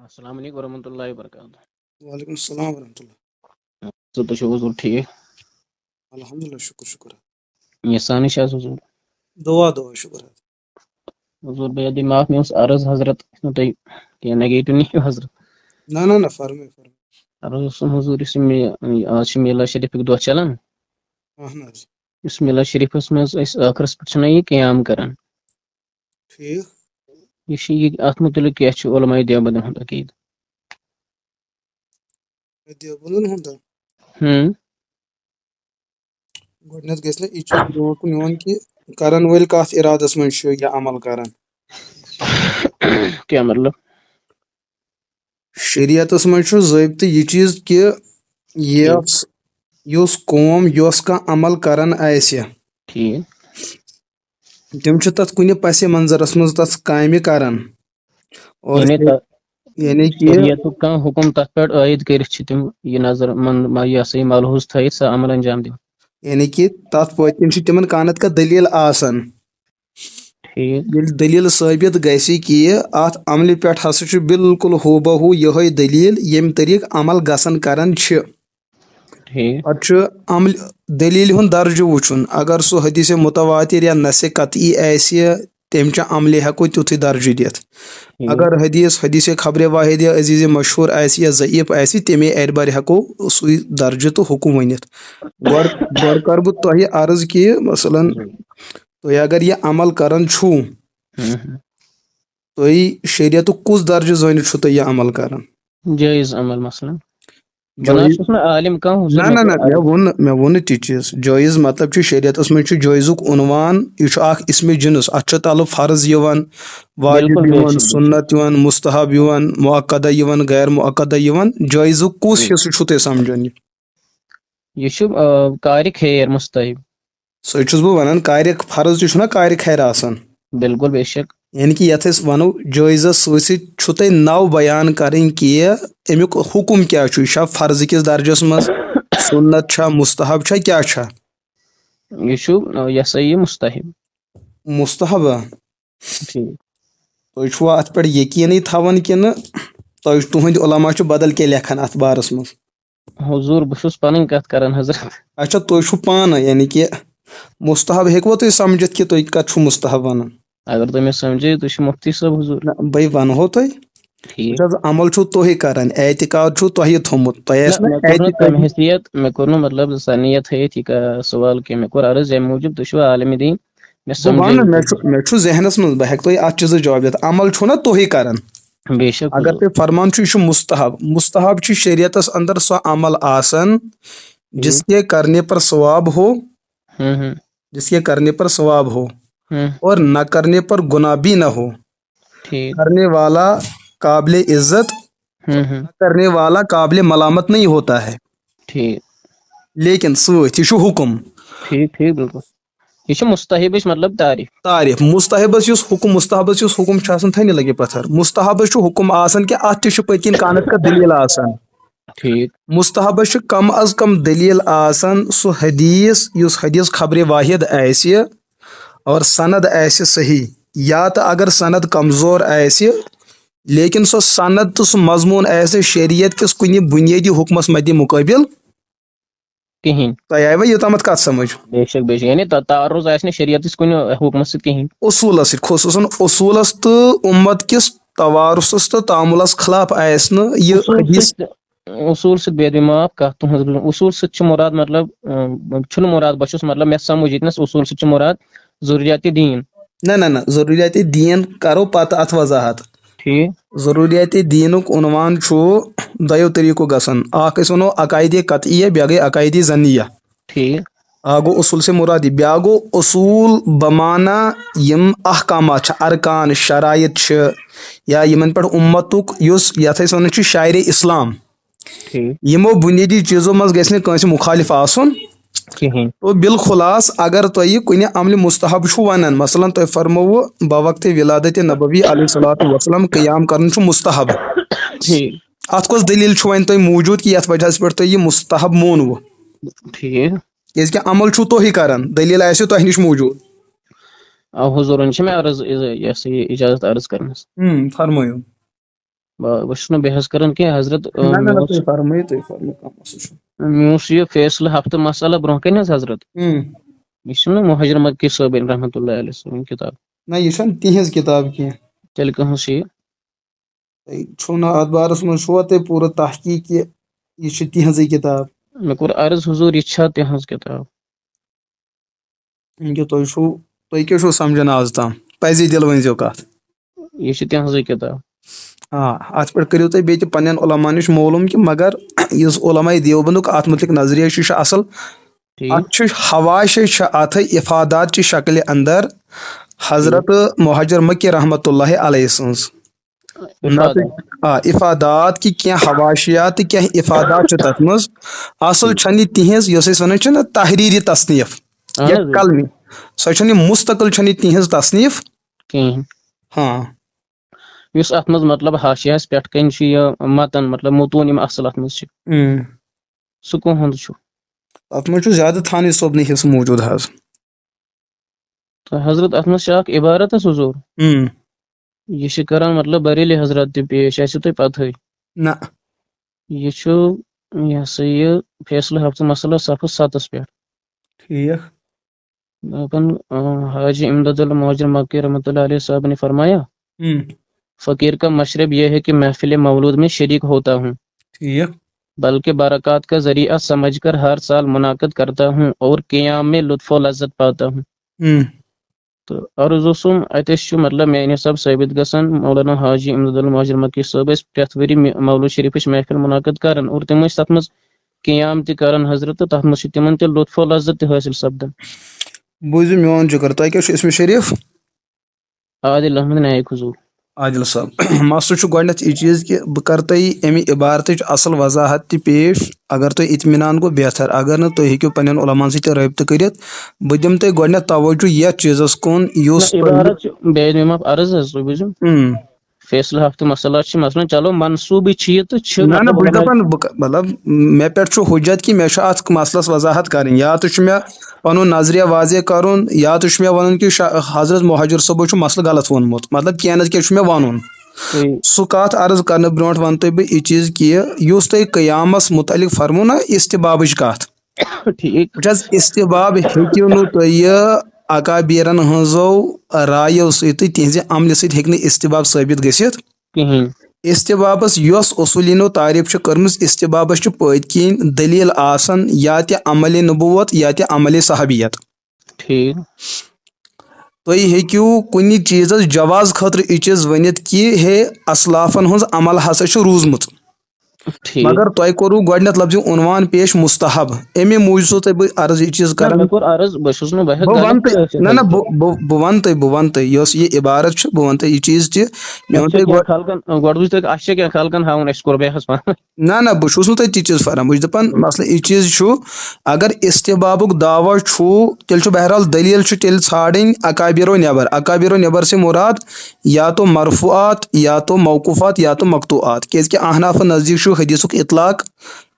السلام علیکم ورحمۃ اللہ وبرکاتہ. وعلیکم السلام ورحمۃ اللہ. حضور تُہۍ چھِو حضور ٹھیٖک؟ الحمدللہ شکر شکر. یہ سانہِ چھِ حظ حضور. دعا شکر. حضور بے ادی معاف مےٚ اوس عرض حضرت تُہۍ کینٛہہ نیگیٹِو نِیِو حضرت. نہ فرمٲیِو. عرض اوسُم حضور یُس آز چھِ میلاد شریفٕکۍ دۄہ چلان. اہن حظ یُس میلاد شریفَس منٛز أسۍ ٲخرس پٮ۪ٹھ چھِنہ یہِ قیام کران. ٹھیٖک. یہِ چھِ یہِ اَتھ مُتعلق کیٛاہ چھُ علماء دیوبندن ہُنٛد عقیٖدٕ؟ دیوبندن ہُنٛد گۄڈٕنیتھ گژھِ نہٕ یہِ چیٖز برونٛٹھ کُن یُن کہِ کرن وٲلۍ کتھ ارادس منٛز چھُ یہِ عمل کران. کیٛاہ مطلب؟ شریعتس منٛز چھُ ضٲبطہٕ یہِ چیٖز کہِ یُس قوم یۄس کانٛہہ عمل کران آسہِ ٹھیٖک. تِم چھِ تتھ کُنہِ پسِ منظرس منٛز تتھ کامہِ کران. یعنی کہِ شریعتُک کانٛہہ حُکم تتھ پٮ۪ٹھ عٲید کٔرِتھ چھِ تِم یہِ نظر یہِ ہسا یہِ ملحوظ تھٲیِتھ سۄ عمل انجام دِوان. یعنی کہِ تتھ پٔتۍ کِنۍ چھِ تِمن کانٛہہ نتہٕ کانٛہہ دٔلیٖل آسان. ٹھیٖک. ییٚلہِ دٔلیٖل ثٲبت گژھِ کہِ اتھ عملہِ پٮ۪ٹھ ہسا چھُ بالکُل ہوٗ بہ ہوٗ یِہوے دٔلیٖل ییٚمہِ طٔریٖقہٕ عمل گژھان کران چھِ. پتہٕ چھُ دٔلیٖلہِ ہُنٛد درجہٕ وٕچھُن. اگر سُہ حدیث متواتر یا نصِ قطعی آسہِ تمہِ چہِ عملہِ ہٮ۪کو تیُتھُے درجہٕ دِتھ. اگر حدیث خبرِ واحد یا عزیٖزِ مشہوٗر آسہِ یا ضعیف آسہِ تمے اعتبار ہٮ۪کو سُے درجہٕ تہٕ حُکم ؤنِتھ. گۄڈٕ کرٕ بہٕ تۄہہِ عرض کہِ مثلاً تُہۍ اگر یہِ عمل کران چھُو تُہۍ شریعتُک کُس درجہٕ زٲنِتھ چھُو تُہۍ یہِ عمل کران؟ جٲیز عمل مثلاً. نہ مےٚ ووٚن نہٕ تہِ چیٖز. جٲیز مطلب چھُ شریعتس منٛز چھُ جٲیزُک عنوان یہِ چھُ اکھ اسمِ جِنس. اتھ چھُ تلہٕ فرض یِوان، واجب یِوان، سُنت یِوان، مستحب یِوان، مُعقدہ یِوان، غیر مُعقدہ یِوان. جٲیزُک کُس حصہٕ چھُو تُہۍ سمجھان؟ یہِ چھُ کارِ خیر مستحب. سُے چھُس بہٕ ونان. کارِ فرض تہِ چھُنہ کارِ خیر آسان. بالکل بے شک. یعنی کہِ یتھ أسۍ ونو جٲیزس سۭتۍ سۭتۍ چھُ تۄہہِ نو بیان کرٕنۍ کہِ امیُک حُکم کیٛاہ چھُ. یہِ چھا فرض کِس درجس منٛز، سُنت چھا، مستحب چھا، کیٛاہ چھا؟ یہِ چھُ یہِ ہسا یہِ مستحب. مستحبا. تُہۍ چھُوا اتھ پٮ۪ٹھ یقیٖنٕے تھاوان کِنہٕ تُہنٛدۍ علما چھِ بدل کینٛہہ لیکھان اتھ بارس منٛز؟ حضور بہٕ چھُس پنٕنۍ کتھ کران حضرت. اچھا تُہۍ چھُو پانہٕ یعنی کہِ مستحب ہیٚکوا تُہۍ سمجھِتھ کہِ تُہۍ کتھ چھُو مستحب ونان؟ اگر تُہۍ مےٚ سمجھٲیِو تُہۍ چھِو مفتی صٲب حضور. بے ونہو تۄہہِ. عمل چھُو تُہۍ کران، اعتقاد چھُو تۄہہِ تھوٚمُت. مےٚ کوٚر نہٕ مطلب نیت تھٲیِتھ یہِ سوال کینٛہہ. مےٚ کوٚر عرض ییٚمہِ موٗجوٗب تُہۍ چھِو عالمِ دیٖن. مےٚ چھُ ذہنس منٛز بہٕ ہٮ۪کہٕ تۄہہِ اتھ چیٖزس جواب دِتھ. عمل چھُو نہ تُہۍ کران. بے شک. اگر تُہۍ فرمان چھُ یہِ چھُ مستحب. مستحب چھِ شریعتس اندر سۄ عمل آسان جس کے کرنے پر ثواب ہو، اور نہ کرنے پر گناہ بھی نہ ہو. کرنے والا قابل عزت، کرنے والا قابل ملامت نہیں ہوتا ہے. لیکن سۭتۍ یہِ چھُ حُکم. بالکل. یہِ چھُ مستحبٕچ مطلب تعریف. مستحبس یُس حُکم چھُ آسان تھانے لگے پتھر. مستحبس چھُ حُکم آسان کہِ اتھ تہِ چھُ پٔتۍ کِنۍ کانٛہہ نتہٕ کانٛہہ دٔلیٖل آسان. مستحبس چھُ کم از کم دٔلیٖل آسان سُہ حدیث یُس حدیث خبرِ واحد آسہِ اور سند آسہِ صحیح، یا تہٕ اگر سند کمزور آسہِ لیکن سۄ سند تہٕ سُہ مضموٗن آسہِ شریعت کِس کُنہِ بُنیٲدی حُکمس مدِ مُقٲبِل کِہینۍ. تۄہہِ آیوا یوٚتامتھ کتھ سمجھ؟ بے شک بے شک. یعنی تعارُض آسہِ نہٕ شریعتس کُنہِ حُکمس سۭتۍ کِہینۍ. اصوٗلس سۭتۍ، خصوٗصن اصوٗلس تہٕ اُمت کِس توارُثس تہٕ تعامُلس خلاف آسہِ نہٕ یہِ حدیث. اصوٗل سۭتۍ بے معاف کتھ تُہنٛز. اصوٗل سۭتۍ چھُ مراد مطلب چھُنہٕ مراد بہٕ چھُس مطلب مےٚ سمجھ ییٚتنس اصوٗل سۭتۍ چھُ مراد ضروٗریاتِ دیٖن. نہ ضروٗریاتِ دیٖن کرو پتہٕ اتھ وضاحت. ضروٗریاتِ دیٖنُک عنوان چھُ دۄیو طٔریٖقو گژھان. اکھ أسۍ ونو عقایدِ قطعیہ، بیٛاکھ گٔے عقایدِ ظنیہ. اکھ گوٚو اصوٗل سے مراد یہِ. بیٛاکھ گوٚو اصوٗل بمانا یِم احکامات چھِ، ارکان، شرایط چھِ، یا یِمن پٮ۪ٹھ اُمتُک یُس یتھ أسۍ ونان چھِ شاعرِ اسلام، یِمو بُنیٲدی چیٖزو منٛز گژھِ نہٕ کٲنٛسہِ مُخالف آسُن کِہینۍ. تو بالخلاص اگر تۄہہِ کُنہِ عملہِ مستحب چھُو ونان، مثلاً تۄہہِ فرمووُ بوقتِ ولادتِ نبوی علیہ الصلوۃ والسلام قیام کرُن چھُ مستحب. اتھ کۄس دٔلیٖل چھُ وۄنۍ تۄہہِ موٗجوٗد کہِ یتھ وجہس پٮ۪ٹھ تۄہہِ یہِ مستحب مونوُ؟ کیازِ کہِ عمل چھُو تُہۍ کران، دٔلیٖل آسہِ تۄہہِ نِش موٗجوٗد. حضوٗرن چھِ مےٚ عرض اِجازت عرض کرنس. فرمٲیِو. بہٕ چھُس نہٕ بحث کران کینٛہہ حضرت تُہۍ فرمٲیِو کانٛہہ مسلہٕ چھُنہٕ. مےٚ اوس یہِ فیصلہٕ ہفتہٕ مسالہ برونٛہہ کَنہِ حظ حضرت یہِ چھُنہ مہاجر مکی صٲبٕنۍ رحمتہ اللہ علیہ صٲبٕنۍ کِتاب. نہ یہِ چھَنہٕ تِہنٛز کِتاب کینٛہہ. تیٚلہِ کٕہٕنٛز چھِ یہِ؟ تۄہہِ چھُو نہٕ اَتھ بارس منٛز چھُوا تۄہہِ پوٗرٕ تحقیٖق کہِ یہِ چھِ تِہنٛزٕے کِتاب؟ مےٚ کوٚر عرض حضوٗر یہِ چھا تِہنٛز کِتاب؟ تُہۍ کیٛاہ چھُو سمجھان آز تام؟ پزی دِل ؤنۍزیو کتھ. یہِ چھِ تِہنٛزٕے کِتاب. اتھ پٮ۪ٹھ کٔرِو تُہۍ بیٚیہِ تہِ پننٮ۪ن علما نِش معلوٗم کہِ مگر یُس علماء دیوبندُک اتھ مُتعلق نظریہ چھُ یہِ چھُ اصل. اتھ چھُ حواشے چھِ اتھ افادات چہِ شکلہِ اندر حضرت مہاجر مکی رحمتہ اللہ علیہ سٕنٛز افادات کہِ کینٛہہ حواشیات تہٕ کینٛہہ افادات چھِ تتھ منٛز. اصل چھنہٕ یہِ تِہنٛز یۄس أسۍ ونان چھِ نہ تحریری تصنیٖف یا قلمی سۄ چھنہٕ یہِ مستقل چھنہٕ یہِ تِہنٛز تصنیٖف کِہیٖنۍ. یُس اتھ منٛز مطلب حاشیَس پٮ۪ٹھ کَنۍ چھُ یہِ متن مطلب متوٗن یِم اصل اتھ منٛز چھِ سُہ کُہُنٛد چھُ؟ اتھ منٛز چھُ زیادٕ تھانوی صٲبنٕے حصہٕ موٗجوٗد حظ. حضرت اتھ منٛز چھِ اکھ عبارت حظ حضوٗر یہِ چھِ کران مطلب بریلی حضرت تہِ پیش آسوٕ تۄہہِ پتہٕے. نہ یہِ چھُ یہِ ہسا یہِ فیصلہٕ ہفتہٕ مسلہٕ صفحہ 7 پٮ۪ٹھ. ٹھیک. دپان حاجی امداد اللہ مہاجر مکی رحمۃ اللہ علیہ صاحب نے فرمایا فقیر کا مشرب یہ ہے کہ محفل مولود میں شریک ہوتا ہوں ٹھیک بلکہ برکات کا ذریعہ سمجھ کر ہر سال منعقد کرتا ہوں اور قیام میں لطف و لذت پاتا ہوں. تو عرض اوسُم اتہِ چھُ مطلب میانہِ حساب ثٲبت گژھان مولانا حاجی امداد اللہ مہاجر مکی صٲب ٲسۍ پرٛٮ۪تھ ؤری مولوٗد شریفٕچ محفل منعقد کران اور تِم ٲسۍ تتھ منٛز قیام تہِ کران حضرت تہٕ تتھ منٛز چھُ تِمن تہِ لطف و لذت تہِ حٲصِل سپدان. بوٗزِو میون ذِکر تۄہہِ کیٛاہ چھُ اسمِ شریٖف؟ عادل احمد نایک حضوٗر. عادل صٲب مسلہٕ چھُ گۄڈنٮ۪تھ یہِ چیٖز کہِ بہٕ کرٕ تۄہہِ اَمہِ عبارتٕچ اصل وضاحت تہِ پیش. اگر تۄہہِ اطمینان گوٚو بہتر اگر نہٕ تُہۍ ہیٚکِو پننٮ۪ن علماءن سۭتۍ تہِ رٲبطہٕ کٔرِتھ. بہٕ دِمہٕ تۄہہِ گۄڈنٮ۪تھ توجہ یتھ چیٖزس کُن یُس عرض حظ تُہۍ بوٗزِو فیصلہٕ ہفتہٕ مسلہ چھِ مثلاً چلو منصوٗبہٕ چھِ یہِ تہٕ چھِ نہ بہٕ چھُس دپان مطلب مےٚ پٮ۪ٹھ چھُ حُجت کہِ مےٚ چھُ اتھ مسلس وضاحت کرٕنۍ. یا تہِ چھُ مےٚ پنُن نظریہ واضح کرُن یا تہِ چھُ مےٚ ونُن کہِ حضرت مہاجر صٲبو چھُ مسلہٕ غلط ووٚنمُت مطلب کینٛہہ نتہٕ کینٛہہ چھُ مےٚ ونُن. سُہ کتھ عرض کرنہٕ برونٛٹھ ونہٕ تۄہہِ بہٕ یہِ چیٖز کہِ یُس تۄہہِ قیامس مُتعلق فرمو نا استبابٕچ کتھ وٕچھ حظ استباب ہیٚکِو نہٕ تُہۍ اکابیرن ہٕنٛزو رایو سۭتۍ تہٕ تِہنٛزِ عملہِ سۭتۍ ہیٚکہِ نہٕ استباب ثٲبت گٔژھِتھ کِہیٖنۍ. استبابس یۄس اصوٗلیٖنو تعریف چھِ کٔرمٕژ استبابس چھِ پٔتۍ کِنۍ دٔلیٖل آسان یا تہِ عملِ نبوت یا تہِ عملِ صحابیت. تُہۍ ہیٚکِو کُنہِ چیٖزس جواز خٲطرٕ یہِ چیٖز ؤنِتھ کہِ ہے اسلافن ہُنٛز عمل ہسا چھُ روٗزمُت مگر تۄہہِ کوٚروٕ گۄڈنٮ۪تھ لفظِ عنوان پیش مستحب. امی موٗجوٗب چھُسو تۄہہِ بہٕ عرض یہِ چیٖز کران نہ بہٕ ونہٕ تۄہہِ یۄس یہِ عبارت چھِ بہٕ ونہٕ تۄہہِ یہِ چیٖز تہِ نہ بہٕ چھُس نہٕ تۄہہِ تہِ چیٖز فران. بہٕ چھُس دپان مسلہٕ یہِ چیٖز چھُ اگر استبابُک دعویٰ چھُ تیٚلہِ چھُ بہرحال دٔلیٖل چھُ تیٚلہِ ژھانڈٕنۍ اکابیرو نٮ۪بر. اکابیرو نٮ۪بر سے مراد یا تو مرفوعات یا تو موقوفات یا تو مقطوعات کیازِ کہِ احنافن نزدیٖک چھُ حدیثُک اطلاق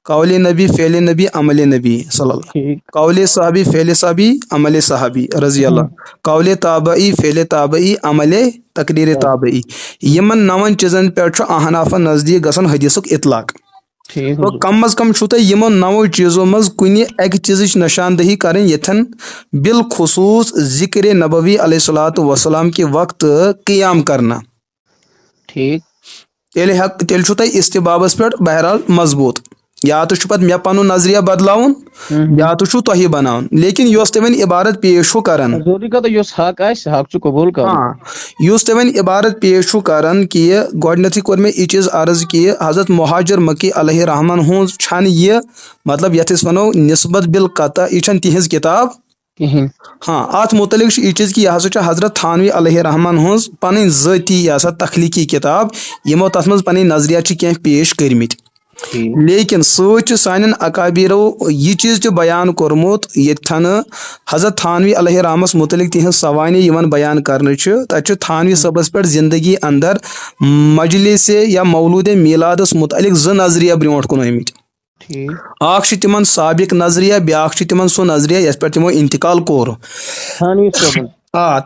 قول نبی فعل نبی عمل نبی صلی اللہ قول صحابی فعل صحابی عمل صحابی رضی اللہ قول تابعی فعل تابعی عمل تقریر تابعی. یِمن 9 چیٖزن پٮ۪ٹھ چھُ احنافن نزدیٖک گژھان حدیثُک اطلاق. کم از کم چھُو تۄہہِ یِمو 9 چیٖزو منٛز کُنہِ اکہِ چیٖزٕچ نشاندہی کرٕنۍ ییٚتھٮ۪ن بالخصوٗص ذکرِ نبوی علیہ الصلوۃ والسلام کہِ وقتہٕ قیام کرنا. تیٚلہِ چھُو تۄہہِ استبابس پٮ۪ٹھ بہرحال مضبوٗط. یا تہِ چھُ پتہٕ مےٚ پنُن نظریہ بدلاوُن یا تہِ چھُو تۄہہِ بناوُن. لیکن یۄس تۄہہِ وۄنۍ عبارت پیش چھُو کران یُس تۄہہِ وۄنۍ عبارت پیش چھُو کران کہِ گۄڈنیتھٕے کوٚر مےٚ یہِ چیٖز عرض کہِ حضرت مہاجر مکی علیہ رحمن ہُنٛز چھنہٕ یہِ مطلب یتھ أسۍ ونو نسبت بالقطع یہِ چھنہٕ تِہنٛز کِتاب اتھ متعلق چھُ یہِ چیٖز کہِ یہِ ہسا چھُ حضرت تھانوی علیہ رحمن ہٕنٛز پنٕنۍ ذٲتی یہِ ہسا تخلیقی کِتاب یِمو تتھ منٛز پنٕنۍ نظریات چھِ کینٛہہ پیش کٔرمٕتۍ. لیکن سۭتۍ چھُ سانٮ۪ن اکابیرو یہِ چیٖز تہِ بیان کوٚرمُت ییٚتھٮ۪ن حضرت تھانوی علیہ رحمس متعلق تِہنٛز سوانح یِوان بیان کرنہٕ چھِ تتہِ چھُ تھانوی صٲبس پٮ۪ٹھ زندگی اندر مجلسِ یا مولوٗدِ میلادس متعلق 2 نظریہ برونٛٹھ کُن آمٕتۍ. اکھ چھُ تِمن سابق نظریہ بیاکھ چھُ تِمن سُہ نظریہ یتھ پٮ۪ٹھ تِمو انتقال کوٚر.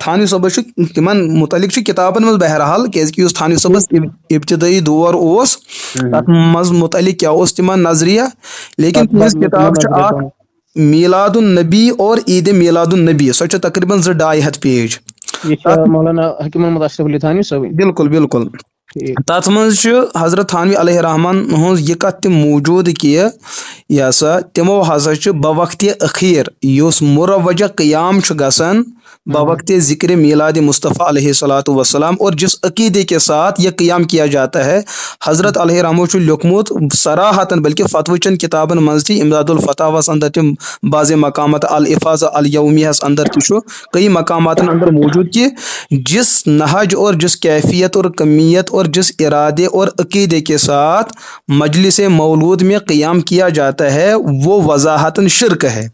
تھانوی صٲبس تمن متعلق کتابن مز بہرحال کیازِ یُس تھانوی صٲبس ابتدائی دور اوس تتھ مز متعلق کیا اوس تمن نظریہ لیکن تہذ کتاب چھ اکھ میلاد النبی اور عید میلاد النبی سو چھ تقریباً 200-250 پیج مولانا حکیم محمد اشرف علی تھانوی صٲب بالکل بالکل تتھ مز حضرت تھانوی علیہ الرحمن ہنز یہ کت تہ موجود کہ یہ سا تمو ہسا چھ بوقت اخیر یس مروجہ قیام چھ گژھان بوقت ذکر میلاد مصطفیٰ علیہ الصلاۃ والسلام اور جس عقیدے کے ساتھ یہ قیام کیا جاتا ہے حضرت علیہ رحمو چھ لیوکھمت صراحتاً بلکہ فتوی چن کتابن مز تہ امداد الفتاوس اندر تہ بعض مقامات الافاظہ الیومیہس اندر تہ کئی مقامات اندر موجود کہ جس نہج اور جس کیفیت اور کمیت اور جس ارادے اور عقیدے کے ساتھ مجلس مولود میں قیام کیا جاتا ہے وہ وضاحتاً شرک ہے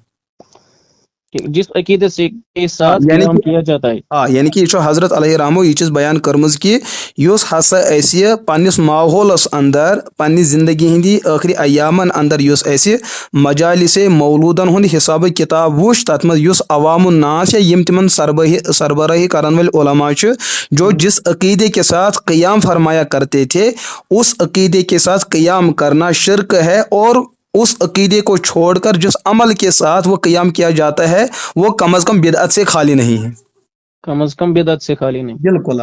جس عقیدے سے کے ساتھ قیام کیا جاتا ہے یعنی کہ یہ حضرت علیہ رحمو یہ چیز بیان کرمز کہ یس ہسا اسی پنس ماحولس اندر پنہ زندگی ہندی آخری ایامن اندر یس اسی مجالس مولودن ہند حساب کتاب وچ تت مز یس عوام الناس یا یم تمن سربراہی کرن ول علماء جو جس عقیدے کے ساتھ قیام فرمایا کرتے تھے اس عقیدے کے ساتھ قیام کرنا شرک ہے اور اس عقیدے کو چھوڑ کر جس عمل کے ساتھ وہ قیام کیا جاتا ہے وہ کم از کم بدعت سے خالی نہیں ہے کم از کم بدعت سے خالی نہیں بالکل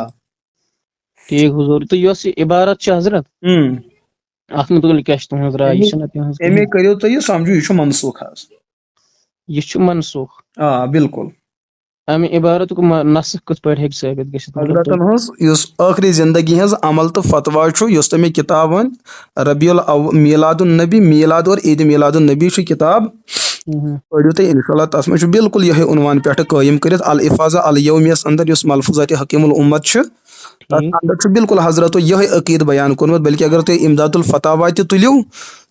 ٹھیک حضور تو یہ عبارت چھ حضرت ات متعلق کیا تہذ رائے امی کریو تو یہ سمجھو یہ منسوخ یہ منسوخ بالکل امہ عبارت کو نسخ کت پہ ہیکہ ثابت گژھت حضرتن ہز آخری زندگی ہز عمل تو فتوا اس تمہیں کتاب ون میلاد النبی میلاد اور عید میلاد النبی کتاب پڑھو تھی انشاء اللہ تس میں بالکل یہ عنوان پہ قائم کرت الافاظہ الیومیس اندر اس ملفوظات حکیم الامت اندر بالکل حضرتو یہ عقید بیان کورمت بلکہ اگر تھی امداد الفتاوا تہ تلیو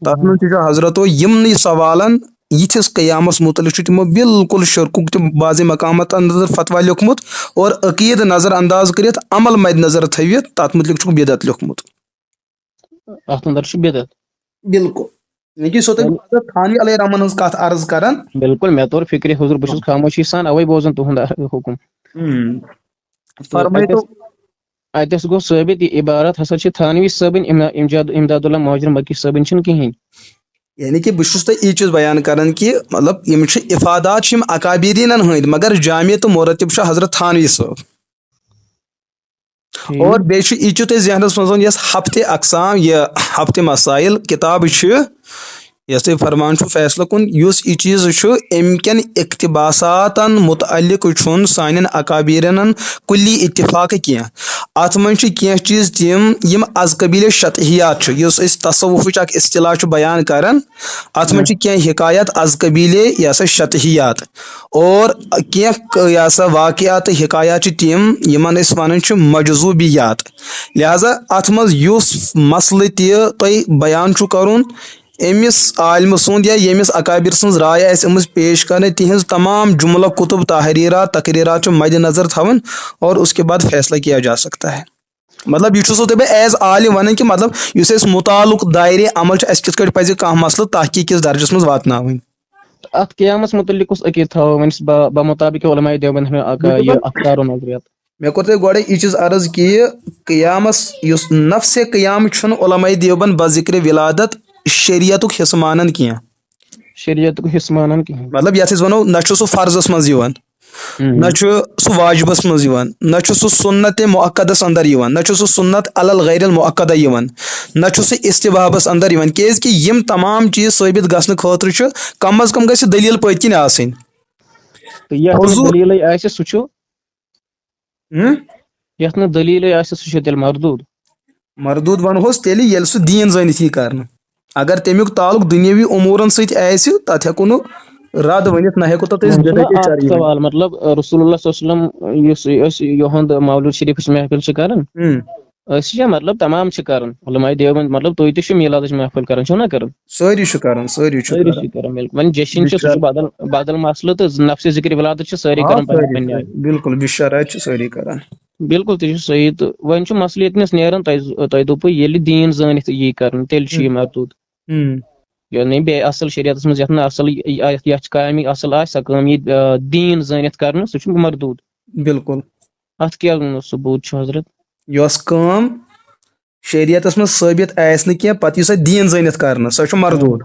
تر من حضرتو یمنی سوالن یتھس قیامس متعلق تمو بالکل شرکک تم بعض مقامات اندر فتوا لیوکھمت اور عقید نظر انداز کرت عمل مد نظر تھوت تت متعلق بدعت لیوکھمت ات اندر بدعت بالکل لیکن سو حضرت تھانوی علیہ رحمن ہز کت عرض کران بالکل مے طور فکر حضور بہ چھس خاموشی سان اوے بوزن تہند حکم فرمائے تو اتس گو ثابت یہ عبارت ہسا چھ تھانوی صٲبن امداد اللہ مہاجر مکی صٲبن چھن کہین یعنی کہ بہت یہ چیز بیان کران کہ مطلب یم افادات اکابرین ہند مگر جامع تو مرتب حضرت تھانوی صٲب اور بیٚیہِ چھُ یہِ چھُ تۄہہِ ذہنس منٛز یۄس ہفتہِ اقسام یہ ہفتہِ مسائل کتاب یس تُہۍ فرمان چھُ فیصلہ کُن یُس یہِ چیٖز چھُ امہِ کٮ۪ن اقتباساتن متعلق چھُنہٕ سانٮ۪ن اکابریٖنن کُلی اتفاق کینٛہہ اتھ منٛز چھِ کینٛہہ چیٖز تِم یِم از قبیل شطحیات چھُ یُس أسۍ تصوفٕچ اکھ اصطلاح چھُ بیان کران اتھ منٛز چھِ کینٛہہ حکایت از قبیل یہ سا شطحیات اور کینٛہہ یہ سا واقعات تہٕ حکایات چھِ تِم یِمن أسۍ ونان چھِ مجذوبیات لہذا اتھ منٛز یُس مسلہٕ تہِ تۄہہِ بیان چھُ کرُن امس عالمہ سند یا یمس اکابر سن رائے آسہِ أمٕژ پیش کرنے تہذ تمام جملہ کتب تحریرات تقریرات مد نظر تھاون اور اس کے بعد فیصلہ کیا جا سکتا ہے مطلب یہ چھُسو تۄہہِ بہٕ ایز عالم ونان کہ مطلب یُس اَسہِ متعلق دائرے عمل چھُ اَسہِ کِتھ کٲٹھۍ پزِ کانٛہہ مسلہٕ تحقیق کِس درجس منٛز واتناوٕنۍ ات قیامس متعلق کُس عقیدٕ تھاوو بمطابق علماء دیوبند اخطار و نظریات مےٚ کوٚر تۄہہِ گۄڈے یہِ چیٖز عرض کہ قیامس یُس نفسِ قیام چھُنہٕ علماء دیوبند بذکر ولادت شریعتُک حصہٕ مانان کینٛہہ شریعتُک حصہٕ مانان کینٛہہ مطلب یتھ أسۍ ونو نہ چھُ سُہ فرضس منٛز یِوان نہ چھُ سُہ واجبس منٛز یِوان نہ چھُ سُہ سنت مؤکدس اندر یِوان نہ چھُ سُہ سنت علی الغیر المؤکدہ یِوان نہ چھُ سُہ استحبابس اندر یِوان کیازِ کہ یِم تمام چیٖز ثٲبت گژھنہٕ خٲطرٕ چھُ کم از کم گژھِ دلیل پٔتۍ کِنۍ آسٕنۍ دلیٖلٕے آسہِ سُہ چھُ یتھ نہٕ دلیٖلٕے آسہِ سُہ چھُ تیٚلہِ مردود ونہوس تیٚلہِ ییٚلہِ سُہ دیٖن زٲنِتھ یی کرنہٕ اگر تمیُک تعلق دُنیٲوی امورن سۭتۍ آسہِ تتھ ہیٚکو نہٕ رد ؤنِتھ نہ ہیٚکو تتھ أسۍ سوال مطلب رسول اللہ صلی اللہ علیہ وسلم یُس أسۍ یُہُنٛد مولوٗد شریٖفٕچ محفل چھِ کران أسۍ چھِ مطلب تمام چھِ کران علماء دیوبند مطلب تُہۍ تہِ چھِو میلادٕچ محفل کران چھِو نا کران سٲری چھِ کران سٲری چھِ کران بالکل وۄنۍ جشن چھُ سُہ چھُ بدل مسلہٕ تہٕ نفسِ ذکر ولادت چھِ سٲری کران پننہِ آیہِ بالکل بشارات چھِ سٲری کران بالکل تہِ چھُ صحیح تہٕ وۄنۍ چھُ مسلہٕ ییٚتنس نیران تۄہہِ دوٚپوٕ ییٚلہِ دیٖن زٲنِتھ یی کرنہٕ تیٚلہِ چھُ یہِ مردود یعنی بیٚیہِ اصل شریعتس منٛز یتھ نہٕ اصل یتھ قایمی اصل آسہِ سۄ کٲم یی دیٖن زٲنِتھ کرنہٕ سُہ چھُ مردود بالکل اتھ کیا ثبوت چھُ حضرت یۄس کٲم شریعتس منٛز ثٲبت آسہِ نہٕ کینٛہہ پتہٕ یہِ سۄ دیٖن زٲنِتھ کرنہٕ سۄ چھُ مردوٗد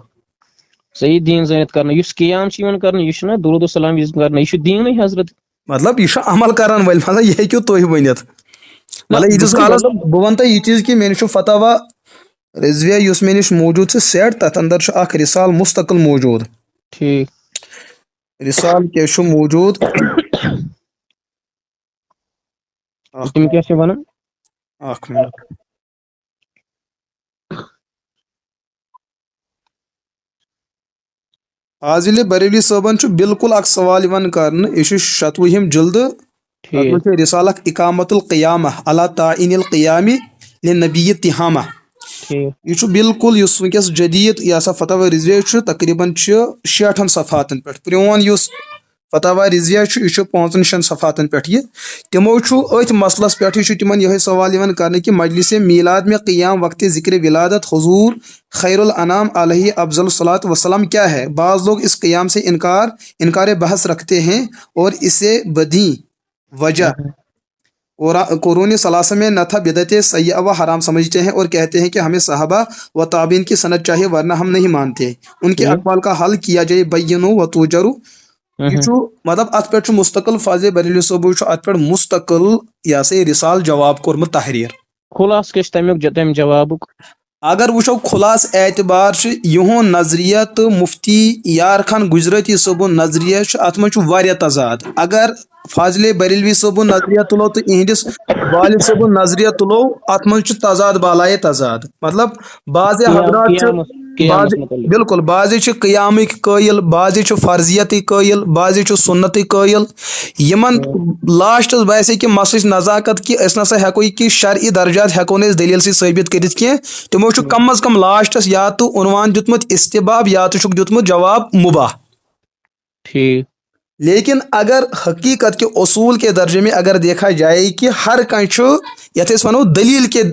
صحیح دیٖن زٲنِتھ کرنہٕ یُس قیام چھُ یِوان کرنہٕ یہِ چھُنہ درود السلام وِزِ کرنہٕ یہِ چھُ دیٖنٕے حضرت مطلب یہ عمل کرن وٲلۍ مطلب یہ ہیٚکِو تُہۍ ؤنِتھ مطلب ییٖتِس کالس بہٕ وَنہٕ تۄہہِ یہِ چیٖز کہِ مےٚ نِش چھُ فتوا رضویہ یُس مےٚ نِش موٗجوٗد چھُ سیٹ تتھ اندر چھُ اکھ رسال مستقل موٗجوٗد ٹھیٖک رسال کیاہ چھُ موٗجوٗد تِم کیاہ چھِ ونان اکھ منٹ عازل بریلی صٲبن چھُ بالکل اکھ سوال یِوان کرنہٕ یہِ چھُ 26ہِم جلدٕ تتھ منٛز چھُ رسال اکھ اقامت القیامہ علی تعین القیام لنبی تہامہ یہ چھُ بالکل یُس وٕنکیٚس جدید یہ ہسا فتوا رضویہ چھُ تقریباً چھُ 60 صفحاتن پٮ۪ٹھ پرٛون یُس فتوا رضویہ چھُ یہِ چھُ 5-6 صفحاتن پٮ۪ٹھ یہِ تِمو چھُ أتھۍ مسلس پٮ۪ٹھٕے چھُ تِمن یِہوے سوال یِوان کرنہٕ کہِ مجلس میلاد میں قیام وقت ذکر ولادت حضور خیر الانام علیہ افضل الصلاۃ وسلام کیا ہے بعض لوگ اس قیام سے انکار بحث رکھتے ہیں اور اسے بدی وجہ قرون ثلاثہ میں نہ تھا بدعت سیئہ و حرام سمجھتے ہیں اور کہتے ہیں کہ ہمیں صحابہ و تابعین کی سند چاہیے ورنہ ہم نہیں مانتے ان کے اقوال کا حل کیا جائے بینو و توجرو یہ چھُ مطلب اتھ پٮ۪ٹھ چھُ مستقل فاضل بریلی صٲبو چھُ اتھ پٮ۪ٹھ مستقل یہ ہسا یہِ رسال جواب کوٚرمُت تحریر خلاص کیٛاہ چھُ تمیُک جوابُک اگر وٕچھو خلاص اعتبار چھُ یِہُنٛد نظریہ تہٕ مفتی یار خان گجراتی صٲبُن نظریہ چھُ اتھ منٛز چھُ واریاہ تضاد اگر فاضل بریلوی صٲبُن نظریہ تُلو تہٕ یِہنٛدِس والد صٲبُن نظریہ تُلو اتھ منٛز چھُ تضاد بالایے تضاد مطلب بعض حضرات چھِ بالکل بعض چھِ قیامٕکۍ قٲیل بعض چھِ فرضیتٕکۍ قٲیل بعض چھِ سنتٕکۍ قٲیل یِمن لاسٹس باسے کہِ مسلٕچ نزاکت کہِ أسۍ نسا ہٮ۪کو یہِ کہِ شرعی درجات ہٮ۪کو نہٕ أسۍ دلیل سۭتۍ ثٲبت کٔرِتھ کینٛہہ تِمو چھُ کم از کم لاسٹس یا تہٕ عنوان دیُتمُت استباب یا تہٕ چھُکھ دیُتمُت جواب مباح ٹھیک لیکن اگر حقیقت کے اصول کے درجے میں اگر دیکھا جائے کہ ہر کانٛہہ چھُ یتھ أسۍ ونو دلیل کے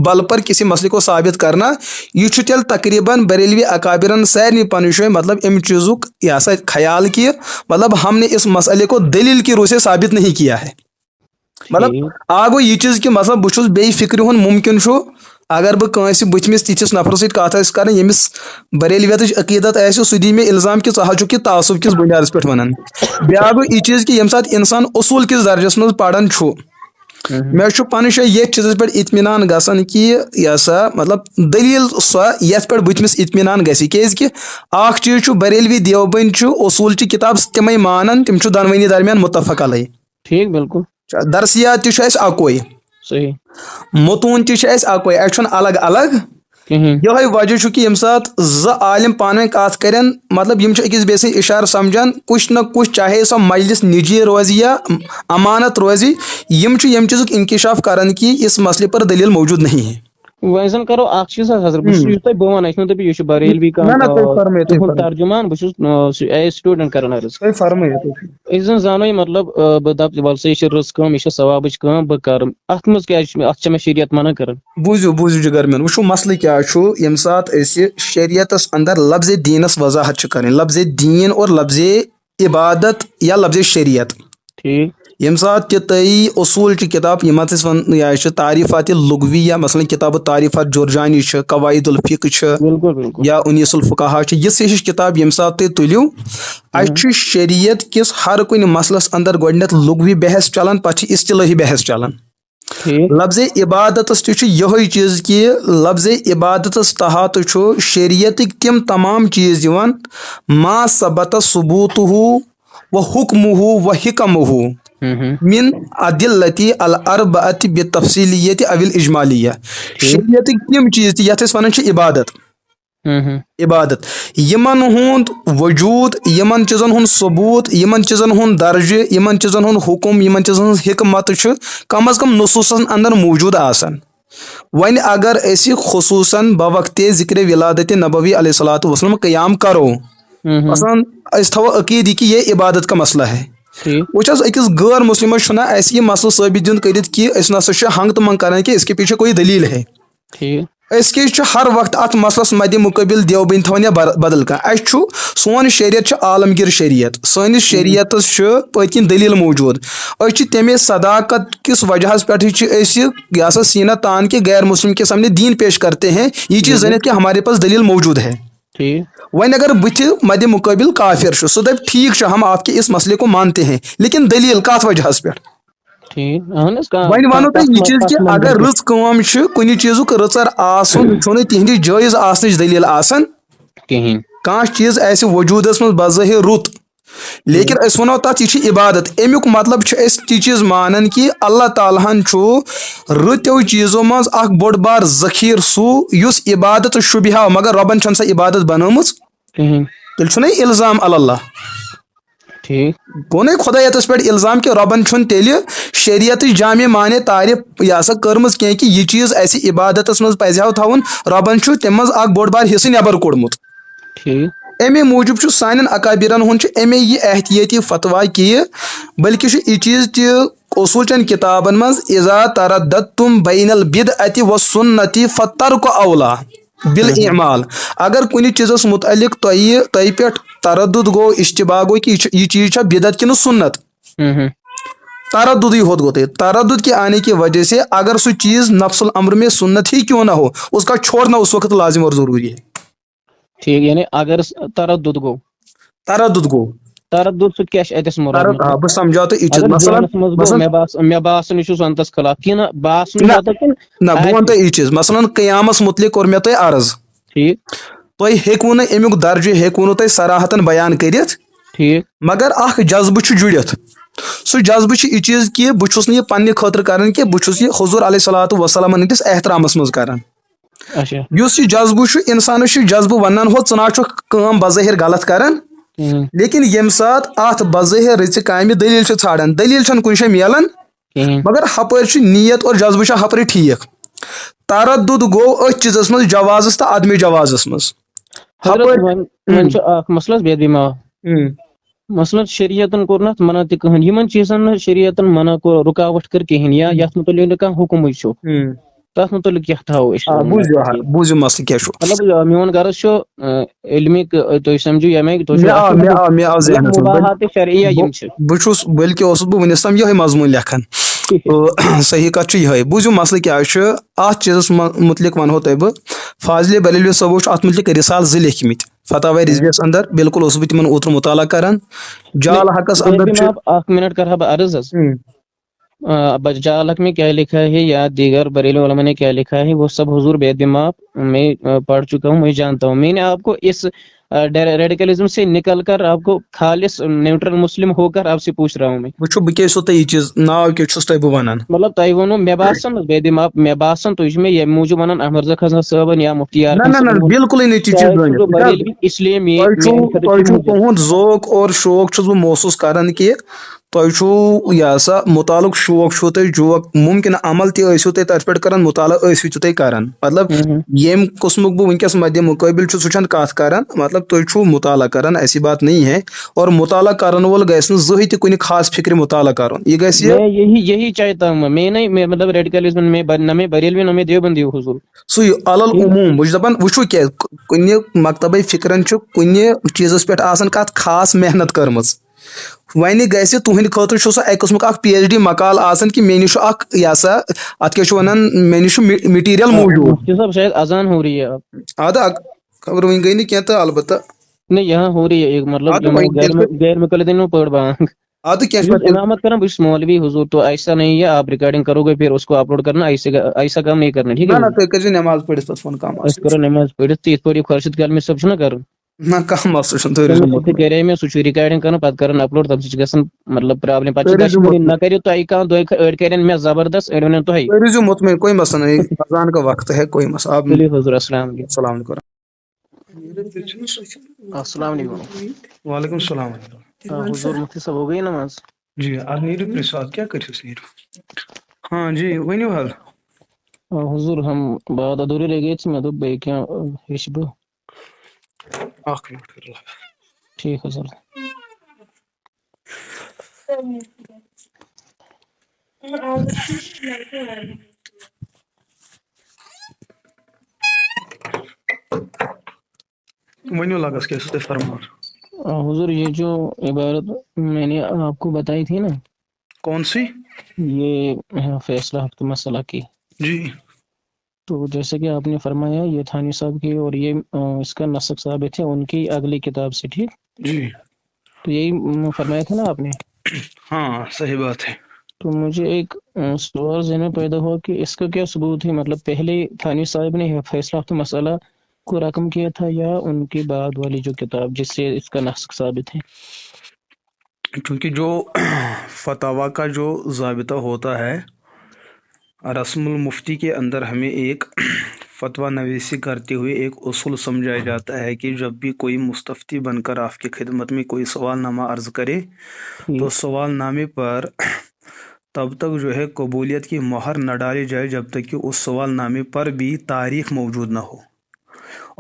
بل پر کسی مسئلے کو ثابت کرنا یہ چھُ تیٚلہِ تقریباً بریلوی اکابرن سارنٕے پنٕنۍ جایہِ مطلب امہِ چیٖزُک یہ ہسا خیال کہ مطلب ہم نے اس مسئلے کو دلیل کی روح سے ثابت نہیں کیا ہے مطلب آگو یہ چیٖز کہ مطلب بہٕ چھُس بیٚیہِ فکرِ ہُنٛد ممکن چھُ اگر بہٕ کٲنٛسہِ بٕتھمِس تِتھِس نفرٕ سۭتۍ کتھ آسہِ کرٕنۍ ییٚمِس بریلویتٕچ عقیدت آسہِ سُہ دی مےٚ الزام کہ ژٕ حظ چھُکھ یہِ تعصب کِس بُنیادس پٮ۪ٹھ ونان بیاکھ گوٚو یہِ چیٖز کہ ییٚمہِ ساتہٕ انسان اصوٗل کِس درجس منٛز پران چھُ مےٚ چھُ پنٕنۍ جایہِ ییٚتھۍ چیٖزس پٮ۪ٹھ اطمینان گژھان کہ یہِ ہسا مطلب دلیل سۄ یتھ پٮ۪ٹھ بٕتھمِس اطمینان گژھِ کیازِ کہ اکھ چیٖز چھُ بریلوی دیوبند چھُ اصوٗلچہِ کِتاب تِمے مانان تِم چھُ دۄنوٕنی درمیان متفق علیہ ٹھیک بالکل درسیات تہِ چھُ اَسہِ اکوے صحیح متوٗن تہِ چھُ اَسہِ اکوے اَسہِ چھُنہٕ الگ الگ یِہوے وجہ چھُ کہ ییٚمہِ ساتہٕ زٕ عالم پانہٕ ؤنۍ کتھ کرن مطلب یِم چھِ أکِس بیٚیہِ سٕنٛدۍ اشارٕ سمجھان کُچھ نہ کُچھ چاہے سۄ مجلس نجی روزِ یا امانت روزِ یِم چھِ ییٚمہِ چیٖزُک انکشاف کران کہ اس مسئلے پر دلیل موجود نہیں ہے وۄنۍ زن کرو اکھ چیٖز حضرت بہٕ چھُس یُس تۄہہِ بہٕ ونان أسۍ چھِنہٕ دٔپِو یہِ چھُ بریلوی کانٛہہ ترجمان بہٕ چھُس ایز سٹوٗڈنٹ کران عرض أسۍ زن زانو یہِ مطلب بہٕ دپہٕ وَلہٕ سا یہِ چھِ رٕژ کٲم یہِ چھِ ثوابٕچ کٲم بہٕ کرٕ اتھ منٛز کیازِ چھُ مےٚ اتھ چھےٚ مےٚ شریعت منع کران بوٗزِو جِگر میون وٕچھو مسلہٕ کیٛاہ چھُ ییٚمہِ ساتہٕ أسۍ شریعتس اندر لفظ دیٖنس وضاحت چھِ کرٕنۍ لفظ دیٖن اور لفظ عبادت یا لفظ شریعت ٹھیک ییٚمہِ ساتہٕ تہِ تُہۍ اصوٗل چہِ کِتاب یِم اَتھ أسۍ یہِ چھِ تعریٖفات لغوی مثلاً کِتاب تعریٖفات جورجانی چھِ قواعد الفقہ چھِ یا انیس الفقہا چھِ یِژھ ہِش کِتاب ییٚمہِ ساتہٕ تُہۍ تُلِو اَسہِ چھُ شریعت کِس ہر کُنہِ مسلس اندر گۄڈٕنیتھ لغوی بحث چلان پتہٕ چھِ اصطلٲحی بحث چلان لفظ عبادتس تہِ چھُ یِہوے چیٖز کہ لفظ عبادتس تحت چھُ شریعتٕکۍ تِم تمام چیٖز یِوان ما ثبت ثبوتہ و حکمہ و حکمہ من عدلتی الاربعۃ بالتفصیلیت او الاجمالیہ شریعتٕکۍ تِم چیٖز تہِ یتھ أسۍ ونان چھِ عبادت یِمن ہُنٛد وجوٗد یِمن چیٖزن ہُنٛد ثبوٗت یِمن چیٖزن ہُنٛد درجہِ یِمن چیٖزن ہُنٛد حُکم یِمن چیٖزن ہٕنٛز حکمت چھُ کم از کم نصوٗصن اندر موٗجوٗد آسان وۄنۍ اگر أسۍ خصوٗصن بوقتِ ذکرِ ولادتِ نبوی علیہ الصلوۃ والسلام قیام کرو مثلاً أسۍ تھاوو عقیٖدٕ کہ یہ عبادت کا مسئلہ ہے وٕچھ حظ أکِس غٲر مُسلمس چھُنہ اَسہِ یہِ مسلہٕ ثٲبت دیُن کٔرِتھ کہ أسۍ نسا چھِ ہنٛگ تہٕ منٛگ کران کہ اس کے پیچھے کوئی دلیل ہے اس کیٛازِ چھُ ہر وقت اتھ مسلس مدِ مقابل دیوبند تھاوان یا بدل کانٛہہ اسہِ چھُ سون شریعت چھُ عالمگیر شریعت سٲنِس شریعتس چھُ پٔتۍ کِنۍ دلیل موجوٗد أسۍ چھِ تمے صداقت کِس وجہس پٮ۪ٹھٕے چھِ أسۍ یہ سا سینا تان کے غیر مسلم کے سامنے دین پیش کرتے ہیں یہ چیز زٲنِتھ کہ ہمارے پاس دلیل موجود ہے وۄنۍ اگر بٕتھِ مدِ مقابل کافر چھُ سُہ دپہِ ٹھیک چھُ ہم آپ کے اس مسئلے کو مانتے ہیں لیکن دلیل کتھ وجہس پٮ۪ٹھ وۄنۍ ونو تۄہہِ یہِ چیٖز کہِ اگر رٕژ کٲم چھِ کُنہِ چیٖزُک رٕژر آسُن چھُنہٕ تِہنٛدِ جٲیز آسنٕچ دلیل آسان کانٛہہ چیٖز آسہِ وجوٗدس منٛز بظٲہر رُت لیکن أسۍ ونو تتھ یہِ چھِ عبادت امیُک مطلب چھُ أسۍ تہِ چیٖز مانان کہ اللہ تعالیٰ ہن چھُ رٕتیو چیٖزو منٛز اکھ بوٚڑ بار ذخیٖر سُہ یُس عبادت شُبہا مگر رۄبن چھنہٕ سۄ عبادت بنٲومٕژ تیٚلہِ چھُنہ یہِ الزام اللہ گوٚو نَے خۄدایتس پٮ۪ٹھ الزام کہ رۄبن چھُنہٕ تیٚلہِ شریعتٕچ جامع مانے تعریف یہ سا کٔرمٕژ کینٛہہ کہ یہِ چیٖز اسہِ عبادتس منٛز پزِ ہاو تھاوُن رۄبن چھُ تمہِ منٛز اکھ بوٚڑ بار حصہٕ نٮ۪بر کوٚڑمُت امے موٗجوٗب چھُ سانٮ۪ن اکابرن ہُنٛد چھُ امے یہِ احتیٲطی فتوا کہ بلکہِ چھُ یہِ چیٖز تہِ اصوٗل چٮ۪ن کِتابن منٛز اذا ترددتم بین البدعۃ والسنۃ فترک اولیٰ بالاعمال اگر کُنہِ چیٖزس متعلق تۄہہِ پٮ۪ٹھ تردُد گوٚو اشتباہ گوٚو کہ یہِ چیٖز چھا بدعت کِنہٕ سنت تردُدٕے ہوت گوٚو تۄہہِ تردُد کے آنے کی وجہ سے اگر سُہ چیٖز نفس الامر میں سنت ہی کیوں نہ ہو اس کا چھوڑنا اس وقت لازم اور ضروری ہے یعنی اگر تردُد گوٚو تردُد سُہ کیٛاہ چھُ اتٮ۪س مراد بہٕ سمجھاو تۄہہِ یہِ چیٖز مےٚ باسان یہِ چھُ سنتس خلاف کِنہٕ باسان نہ بہٕ ونہٕ تۄہہِ یہِ چیٖز مثلاً قیامس متعلق کوٚر مےٚ تۄہہِ عرض تۄہہِ ہیٚکوٕ نہٕ امیُک درجہِ ہیٚکوٕ نہٕ تۄہہِ صراحتن بیان کٔرِتھ مگر اکھ جذبہٕ چھُ جُڑِتھ سُہ جذبہٕ چھُ یہِ چیٖز کہ بہٕ چھُس نہٕ یہِ پننہِ خٲطرٕ کران کینٛہہ بہٕ چھُس یہِ حضوٗر علیہ صلاتُ وسلامن ہٕنٛدِس احترامس منٛز کران یُس یہِ جذبہٕ چھُ انسانس چھُ جذبہٕ ونان ہو ژٕ نہ چھُکھ کٲم بظٲہر غلط کران لیکن ییٚمہِ ساتہٕ اتھ بظٲہر رٕژِ کامہِ دلیل چھِ ژھانڈان دلیل چھنہٕ کُنہِ جایہِ ملان مگر ہپٲرۍ چھُ نیت اور جذبہٕ چھُ ہپٲرۍ ٹھیٖک تردُد گوٚو أتھۍ چیٖزس منٛز جوازس تہٕ عدمِ جوازس منٛز مثلاً شریعتن کوٚر نہٕ اتھ منع تہِ کٕہٕنۍ یِمن چیٖزن نہٕ شریعتن منع رُکاوٹ کٔر کِہینۍ یا یتھ متعلق نہٕ کانٛہہ حُکمٕے چھُ تتھ متعلق کیٛاہ تھاوو أسۍ بوٗزِو مسلہٕ کیٛاہ چھُ مطلب میون غرض چھُ علمِک تُہۍ سمجھِو ییٚمے شرعیہ یِم چھِ بہٕ چھُس بلکہِ اوسُس بہٕ وُنیُس تام یِہوے مضموٗن لیکھان صحیح کتھ چھُ یِہوے بوٗزِو مسلہٕ کیٛاہ چھُ اتھ چیٖزس متعلق ونہو تۄہہِ بہٕ فاضلہِ بریلوی صٲبو چھُ اتھ متعلق رِسالہٕ 2 لیکھمٕتۍ فتاوی رضویس اندر بالکل اوسُس بہٕ تِمن اوترٕ مطالعہ کران جال حقس اندر چھُ اکھ منٹ کرٕ ہا بہٕ عرض حظ جال حق میں کیا لکھا ہے یا دیگر بریلوی علماء نے کیا لکھا ہے وہ سب حضور بے دماغ میں پڑھ چکا ہوں میں جانتا ہوں میں نے آپ کو اس ریڈیکلزم سے نکل کر آپ کو خالص نیوٹرل مسلم ہو کر آپ سے پوچھ رہا ہوں میں بہٕ کیٛاہ چھُسو تۄہہِ یہِ چیٖز ناو کیٛاہ چھُس تۄہہِ بہٕ ونان مطلب تۄہہِ ووٚنوٕ مےٚ باسان بے دماغ مےٚ باسان تُہۍ چھِو مےٚ ییٚمہِ موٗجوٗب ونان احمد رضا کھسان صٲبن یا مفتی بالکلٕے نہٕ تہِ چیٖز بریلوی اس لیے تۄہہِ چھُو تُہُنٛد ذوق اور شوق چھُس بہٕ محسوٗس کران کہِ تۄہہِ چھُو یہِ ہسا مُطالُق شوق چھُو تۄہہِ جوق مُمکِن عمل تہِ ٲسِو تُہۍ تتھ پٮ۪ٹھ کران مُطالعہ ٲسِو تہِ تُہۍ کران مطلب ییٚمہِ قٕسمُک بہٕ وٕنکیٚس مدِ مُقٲبل چھُس سُہ چھنہٕ کتھ کران مطلب تُہۍ چھُو مُطالعہ کران ایسی بات نہیں ہے اور مطالعہ کرن وول گژھِ نہٕ زٕہٕنۍ تہِ کُنہِ خاص فکرِ مطالعہ کرُن یہِ گژھِ یہی چاہتا ہوں میں نہیں مطلب ریڈیکلزم میں نہ میں بریلوی نہ میں دیوبندی حضور سُے علل عموٗم بہٕ چھُس دپان وٕچھو کیٛاہ کُنہِ مکتبے فکرن چھُ کُنہِ چیٖزس پٮ۪ٹھ آسان کتھ خاص محنت کٔرمٕژ وۄنۍ گژھِ تُہنٛدِ خٲطرٕ چھُ سُہ اکہِ قٕسمُک اکھ PhD مقال آسان کہِ مےٚ نِش چھُ اکھ یہِ ہسا اتھ کیٛاہ چھِ ونان مےٚ نِش چھُ میٹیٖریل موٗجوٗد شاید اذان ہو رہی ہے ادٕ خبر وۄنۍ گٔے نہٕ کینٛہہ تہٕ البتہ نہیں یہاں ہو رہی ہے مطلب غیر مقلدین پڑھ بانگ امامت کرنا بس مولوی حضور تو ایسا نہیں ہے آپ ریکارڈنگ کرو گے پھر اس کو اپلوڈ کرنا ایسا کام نہیں کرنا ٹھیک ہے نماز پڑھِتھ پتہٕ فون کام کرو نماز پڑھِتھ تہٕ یِتھ پٲٹھۍ خورشید کالمی صٲب چھُنہ کرُن نہ کانٛہہ مسلہٕ چھُنہٕ تُہۍ روٗزِو مطمعین کرے مےٚ سُہ چھُ رِکارڈنگ کران پتہٕ کران اپلوڈ تمہِ سۭتۍ چھِ گژھان مطلب پرابلم پتہٕ چھِ دشوٲری نہ کٔرِو تۄہہِ کانٛہہ دۄہ أڑۍ کرن مےٚ زبردست أڑۍ ونن تۄہہِ تُہۍ روٗزِو مطمعین کوئی مسلہٕ نہیں اذان کا وقت ہے کوئی مسلہ آپ حضور السلام علیکم السلام علیکم السلام علیکم وعلیکم السلام حضور مفتی صاحب ہو گئی نماز جی اتھ نیٖرِو پرٛژھِو اتھ کیٛاہ کٔرِہوس نیٖرِو ہاں جی ؤنِو حظ حضور ہم بات ادھوری رہ گئی تھی میں دوٚپ بیٚیہِ کینٛہہ ہیٚچھِ بہٕ اکھ مِنٹ کٔرِو ٹھیٖک حظ ونیو لگس کے اس فرمان حضور یہ جو عبارت میں نے آپ کو بتائی تھی نا، کون سی؟ یہ فیصلہ ہفتہ مسئلہ کی، جی تو جیسے کہ آپ نے فرمایا یہ تھانی صاحب کی، اور یہ اس کا نسخ ثابت ہے ان کی اگلی کتاب سے، ٹھیک؟ جی تو یہی فرمایا تھا نا آپ نے؟ ہاں صحیح بات ہے. تو مجھے ایک سوال ذہن میں پیدا ہوا کہ اس کا کیا ثبوت ہے، مطلب پہلے تھانی صاحب نے فیصلہ ہفتہ مسئلہ کو رقم کیا تھا، یا ان کے بعد والی جو کتاب جس سے اس کا نسخ ثابت ہے؟ کیونکہ جو فتاوی کا جو ضابطہ ہوتا ہے، رسم المفتی کے اندر ہمیں ایک فتویٰ نویسی کرتے ہوئے ایک اصول سمجھایا جاتا ہے کہ جب بھی کوئی مستفتی بن کر آپ کی خدمت میں کوئی سوال نامہ عرض کرے تو سوال نامے پر تب تک جو ہے قبولیت کی مہر نہ ڈالی جائے جب تک کہ اس سوال نامے پر بھی تاریخ موجود نہ ہو،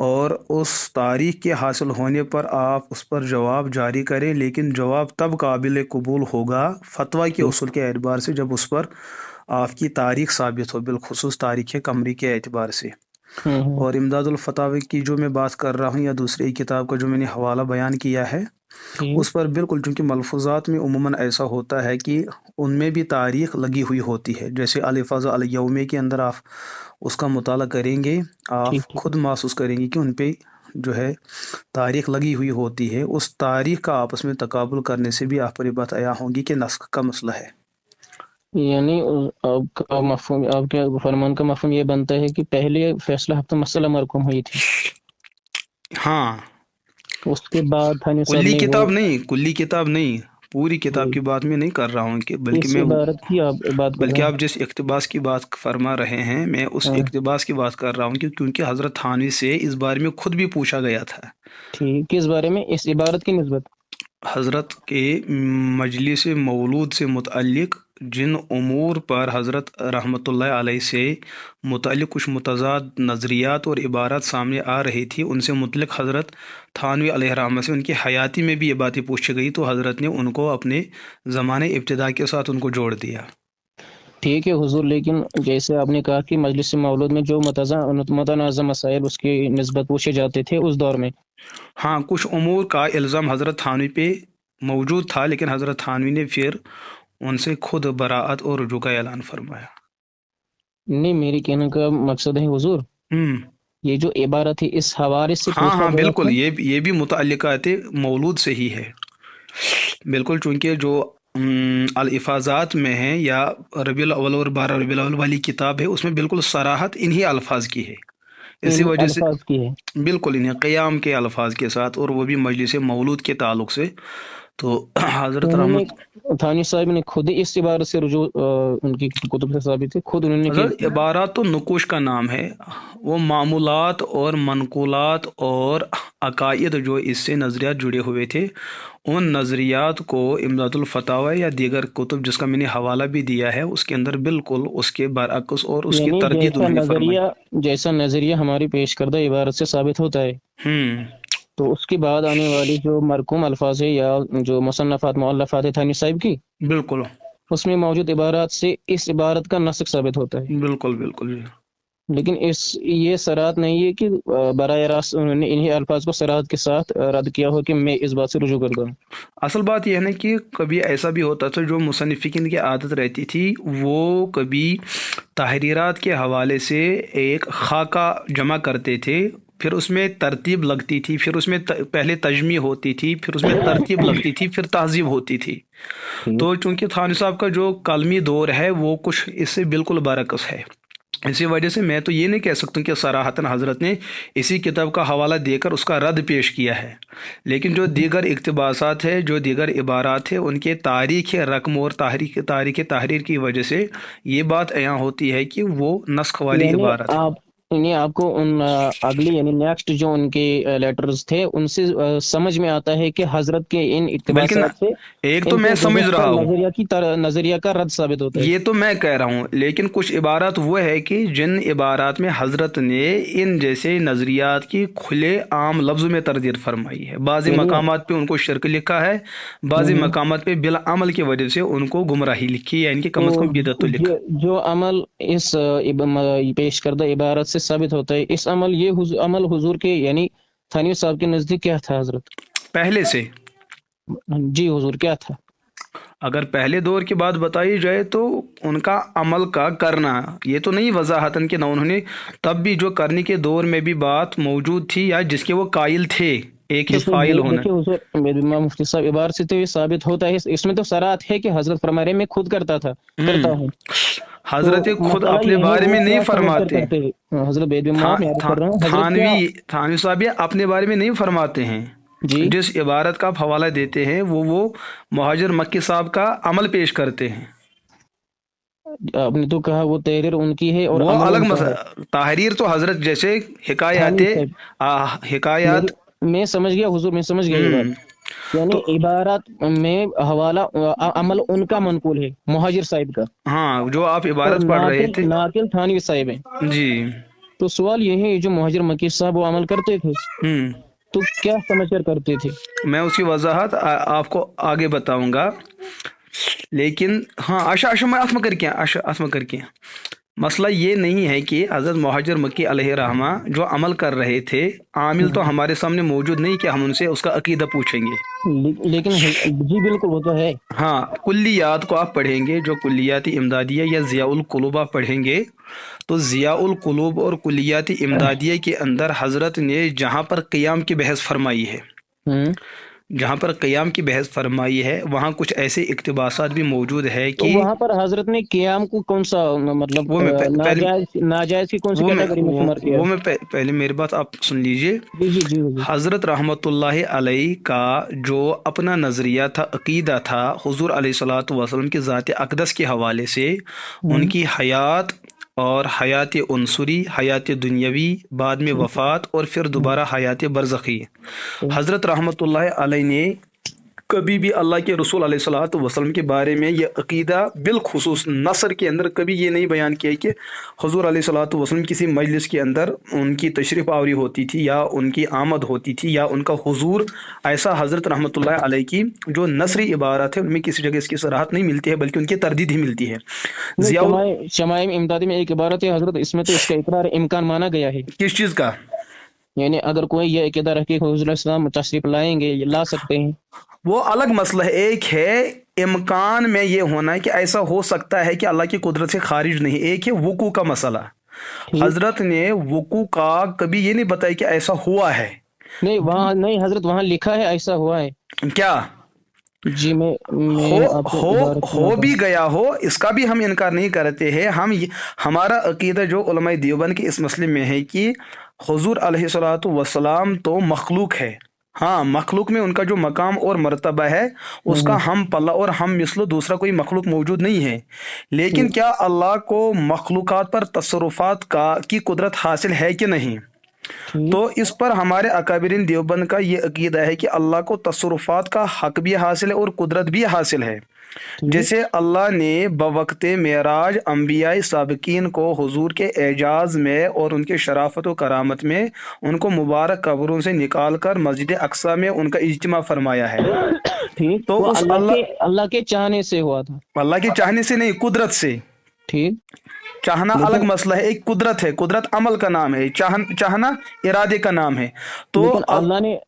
اور اس تاریخ کے حاصل ہونے پر آپ اس پر جواب جاری کریں، لیکن جواب تب قابل قبول ہوگا فتویٰ کے اصول کے اعتبار سے جب اس پر آپ کی تاریخ ثابت ہو، بالخصوص تاریخ قمری کے اعتبار سے. اور امداد الفتاوی کی جو میں بات کر رہا ہوں یا دوسری کتاب کا جو میں نے حوالہ بیان کیا ہے، اس پر بالکل چونکہ ملفوظات میں عموماً ایسا ہوتا ہے کہ ان میں بھی تاریخ لگی ہوئی ہوتی ہے، جیسے الفاظ الیومے کے اندر آپ اس کا مطالعہ کریں گے، آپ خود محسوس کریں گے کہ ان پہ جو ہے تاریخ لگی ہوئی ہوتی ہے. اس تاریخ کا آپس میں تقابل کرنے سے بھی آپ پر یہ بات عیاں ہوگی کہ نسخ کا مسئلہ ہے. یعنی آپ کا مفہوم، آپ کے فرمان کا مفہوم یہ بنتا ہے کہ پہلے فیصلہ ہفتہ مسئلہ مرقوم ہوئی تھی، ہاں اس کے بعد تھانی صاحب کلی نے کتاب نہیں، کلی کتاب نہیں، پوری کتاب کی بات میں نہیں کر رہا ہوں کہ بلکہ اس میں عبارت کی آپ بات کر رہے بلکہ ہیں. آپ جس اقتباس کی بات فرما رہے ہیں میں اس اقتباس کی بات کر رہا ہوں کہ کیونکہ حضرت تھانوی سے اس بارے میں خود بھی پوچھا گیا تھا. ٹھیک، کس بارے میں؟ اس عبارت کی نسبت حضرت کے مجلس مولود سے متعلق جن امور پر حضرت رحمۃ اللہ علیہ سے متعلق کچھ متضاد نظریات اور عبارات سامنے آ رہی تھی، ان سے متعلق حضرت تھانوی علیہ الرحمہ سے ان کی حیاتی میں بھی یہ باتیں پوچھی گئی، تو حضرت نے ان کو اپنے زمانے ابتدا کے ساتھ ان کو جوڑ دیا. ٹھیک ہے حضور، لیکن جیسے آپ نے کہا کہ مجلس مولود میں جو متنازع مسائل اس کی نسبت پوچھے جاتے تھے اس دور میں، ہاں کچھ امور کا الزام حضرت تھانوی پہ موجود تھا، لیکن حضرت تھانوی نے پھر ان سے خود براعت اور رجوع کا اعلان فرمایا. نہیں، میری کہنے کا مقصد ہے حضور، یہ جو عبارت ہے اس حوالے سے ہاں پوچھا ہاں گیا بالکل، تھا. یہ بھی متعلقات مولود سے ہی ہے، بالکل، چونکہ جو الافاظات میں ہیں یا ربیع الاول اور 12 ربیع الاول والی کتاب ہے اس میں بالکل صراحت انہی الفاظ کی ہے، اسی وجہ سے الفاظ کی ہے، بالکل انہیں قیام کے الفاظ کے ساتھ، اور وہ بھی مجلس مولود کے تعلق سے. تو حضرت انہوں رحمت نے تھانی صاحب نے خود ہی اس عبارت سے رجوع ان کی کتب سے ثابت ہے، خود انہوں نے حضرت عبارات تو نقوش کا نام ہے، وہ معمولات اور منقولات اور عقائد جو اس سے نظریات جڑے ہوئے تھے، ان نظریات کو امداد الفتاوی یا دیگر کتب جس کا میں نے حوالہ بھی دیا ہے اس کے اندر بالکل اس کے برعکس اور اس کی یعنی تردید انہوں نے فرمائی. جیسا نظریہ ہماری پیش کردہ عبارت سے ثابت ہوتا ہے، تو اس کے بعد آنے والی جو مرقوم الفاظ ہے یا جو مصنفات مؤلفات تھانی صاحب کی، بالکل اس میں موجود عبارات سے اس عبارت کا نسخ ثابت ہوتا ہے. بالکل بالکل جی. لیکن یہ صراحت نہیں ہے کہ براہ راست انہوں نے انہی الفاظ کو صراحت کے ساتھ رد کیا ہو کہ میں اس بات سے رجوع کرتا ہوں. اصل بات یہ ہے نا کہ کبھی ایسا بھی ہوتا تھا، جو مصنفین کی عادت رہتی تھی وہ کبھی تحریرات کے حوالے سے ایک خاکہ جمع کرتے تھے، پھر اس میں ترتیب لگتی تھی، پھر اس میں پہلے تجمیع ہوتی تھی، پھر اس میں ترتیب لگتی تھی، پھر تہذیب ہوتی تھی. تو چونکہ تھانوی صاحب کا جو کالمی دور ہے وہ کچھ اس سے بالکل برعکس ہے، اسی وجہ سے میں تو یہ نہیں کہہ سکتا کہ صراحتاً حضرت نے اسی کتاب کا حوالہ دے کر اس کا رد پیش کیا ہے، لیکن جو دیگر اقتباسات ہے، جو دیگر عبارات ہے، ان کے تاریخ رقم اور تاریخ تحریر کی وجہ سے یہ بات عیاں ہوتی ہے کہ وہ نسخ والی یعنی عبارت ہے. آپ کو ان اگلی یعنی نیکسٹ جو ان کے لیٹرز تھے ان سے سمجھ میں آتا ہے کہ حضرت کے ان بلکہ اقتباسات سے ایک تو ان میں کے سمجھ غضب رہا پر ہوں، نظریہ کا رد ثابت ہوتا ہے. یہ تو میں کہہ رہا ہوں، لیکن کچھ عبارات وہ ہے کہ جن عبارات میں حضرت نے ان جیسے نظریات کی کھلے عام لفظ میں تردید فرمائی ہے. بعض مقامات پہ ان کو شرک لکھا ہے، بعض مقامات پہ بالعمل کی وجہ سے ان کو گمراہی لکھی، یعنی کہ کم از کم بدعت تو لکھا. جو عمل اس پیش کردہ عبارت سے ثابت ہوتا ہے. اس عمل عمل حضور کے یعنی تھانوی صاحب کے نزدیک کیا تھا حضرت؟ پہلے سے جی حضور کیا تھا؟ اگر پہلے دور کی بات بتائی جائے تو ان کا عمل کا کرنا، یہ تو نہیں وضاحتاً کہ نہ انہوں نے تب بھی جو کرنے کے دور میں بھی بات موجود تھی یا جس کے وہ قائل تھے، ایک ہے فائل ہونا. دیکھیے حضور امام مفتی صاحب عبارت سے تو یہ ثابت ہوتا ہے، اس میں تو صراحت ہے کہ حضرت فرما رہے میں خود کرتا ہوں. حضرت تو خود مسئلہ اپنے یہ ہے بارے وہ میں نہیں کیا سمجھ کر فرماتے. کرتے ہیں؟ حضرت بید معاف میں عرض کر رہا ہوں، حضرت کیا تھانوی صاحب یہ اپنے بارے میں نہیں فرماتے ہیں. جی جس عبارت کا آپ حوالہ دیتے ہیں وہ مہاجر مکی صاحب کا عمل پیش کرتے ہیں. آپ نے تو کہا وہ تحریر ان کی ہے اور وہ عمل الگ ان کا ہے. تحریر تو حضرت جیسے تھانوی صاحب حکایات. میں سمجھ گیا حضور، میں سمجھ گیا یہ بات. یعنی تو عبارت میں حوالہ عمل ان کا منقول ہے مہاجر صاحب کا، ہاں جو آپ اور عبارت پڑھ رہے تھے. ناقل تھانوی صاحب ہیں. جی تو سوال یہ ہے جو مہاجر مکی صاحب وہ عمل کرتے تھے تو کیا سمجھ کر کرتے تھے؟ میں اس کی وضاحت آپ کو آگے بتاؤں گا، لیکن ہاں اشما کر کے مسئلہ یہ نہیں ہے کہ حضرت مہاجر مکی علیہ رحمہ جو عمل کر رہے تھے، عامل تو ہمارے سامنے موجود نہیں کہ ہم ان سے اس کا عقیدہ پوچھیں گے. لیکن جی بالکل وہ تو ہے. ہاں کلیات کو آپ پڑھیں گے، جو کلیات امدادیہ یا ضیاء القلوب آپ پڑھیں گے تو ضیاء القلوب اور کلیات امدادیہ کے اندر حضرت نے جہاں پر قیام کی بحث فرمائی ہے، وہاں کچھ ایسے اقتباسات بھی موجود ہے تو کہ وہاں پر حضرت نے قیام کو کون سا مطلب ناجائز کی کون سی کیٹیگری میں شمار کیا؟ پہلے میری بات آپ سن لیجئے. جی حضرت رحمت اللہ علیہ کا جو اپنا نظریہ تھا، عقیدہ تھا حضور علیہ الصلوۃ والسلام کی ذات اقدس کے حوالے سے، ان کی حیات اور حیات عنصری، حیات دنیاوی، بعد میں وفات اور پھر دوبارہ حیات برزخی. حضرت رحمت اللہ علیہ نے کبھی بھی اللہ کے رسول علیہ الصلوۃ والسلام کے بارے میں یہ عقیدہ بالخصوص نثر کے اندر کبھی یہ نہیں بیان کیا کہ حضور علیہ الصلوۃ والسلام کسی مجلس کے اندر ان کی تشریف آوری ہوتی تھی یا ان کی آمد ہوتی تھی یا ان کا حضور. ایسا حضرت رحمت اللہ علیہ کی جو نثری عبارت ہے ان میں کسی جگہ اس کی صراحت نہیں ملتی ہے، بلکہ ان کی تردید ہی ملتی ہے. شمائم امدادی میں ایک عبارت ہے حضرت، اس میں تو اس کا اقرار امکان مانا گیا ہے. کس چیز کا؟ یعنی اگر کوئی یہ عقیدہ رکھے کہ حضور السلام تشریف لائیں گے، لا سکتے ہیں، وہ الگ مسئلہ ہے. ایک ہے امکان میں یہ ہونا ہے کہ ایسا ہو سکتا ہے کہ اللہ کی قدرت سے خارج نہیں، ایک ہے وقوع کا مسئلہ. حضرت نے وقوع کا کبھی یہ نہیں بتایا کہ ایسا ہوا ہے. نہیں حضرت وہاں لکھا ہے ایسا ہوا ہے. کیا جی میں ہو بھی گیا ہو، اس کا بھی ہم انکار نہیں کرتے ہیں. ہمارا عقیدہ جو علماء دیوبند کے اس مسئلے میں ہے کہ حضور علیہ الصلوۃ والسلام تو مخلوق ہے. ہاں مخلوق میں ان کا جو مقام اور مرتبہ ہے اس کا ہم پلہ اور ہم مثل دوسرا کوئی مخلوق موجود نہیں ہے. لیکن کیا اللہ کو مخلوقات پر تصرفات کی قدرت حاصل ہے کہ نہیں؟ تو اس پر ہمارے اکابرین دیوبند کا یہ عقیدہ ہے کہ اللہ کو تصرفات کا حق بھی حاصل ہے اور قدرت بھی حاصل ہے. جیسے اللہ نے بوقت معراج انبیاء سابقین کو حضور کے اعجاز میں اور ان کے شرافت و کرامت میں ان کو مبارک قبروں سے نکال کر مسجد اقصی میں ان کا اجتماع فرمایا ہے. تو اس اللہ کے چاہنے سے ہوا تھا، اللہ کے چاہنے سے نہیں، قدرت سے. ٹھیک، چاہنا الگ مسئلہ ہے، ایک قدرت ہے، قدرت عمل کا نام ہے، چاہنا ارادے کا نام ہے. تو اللہ نے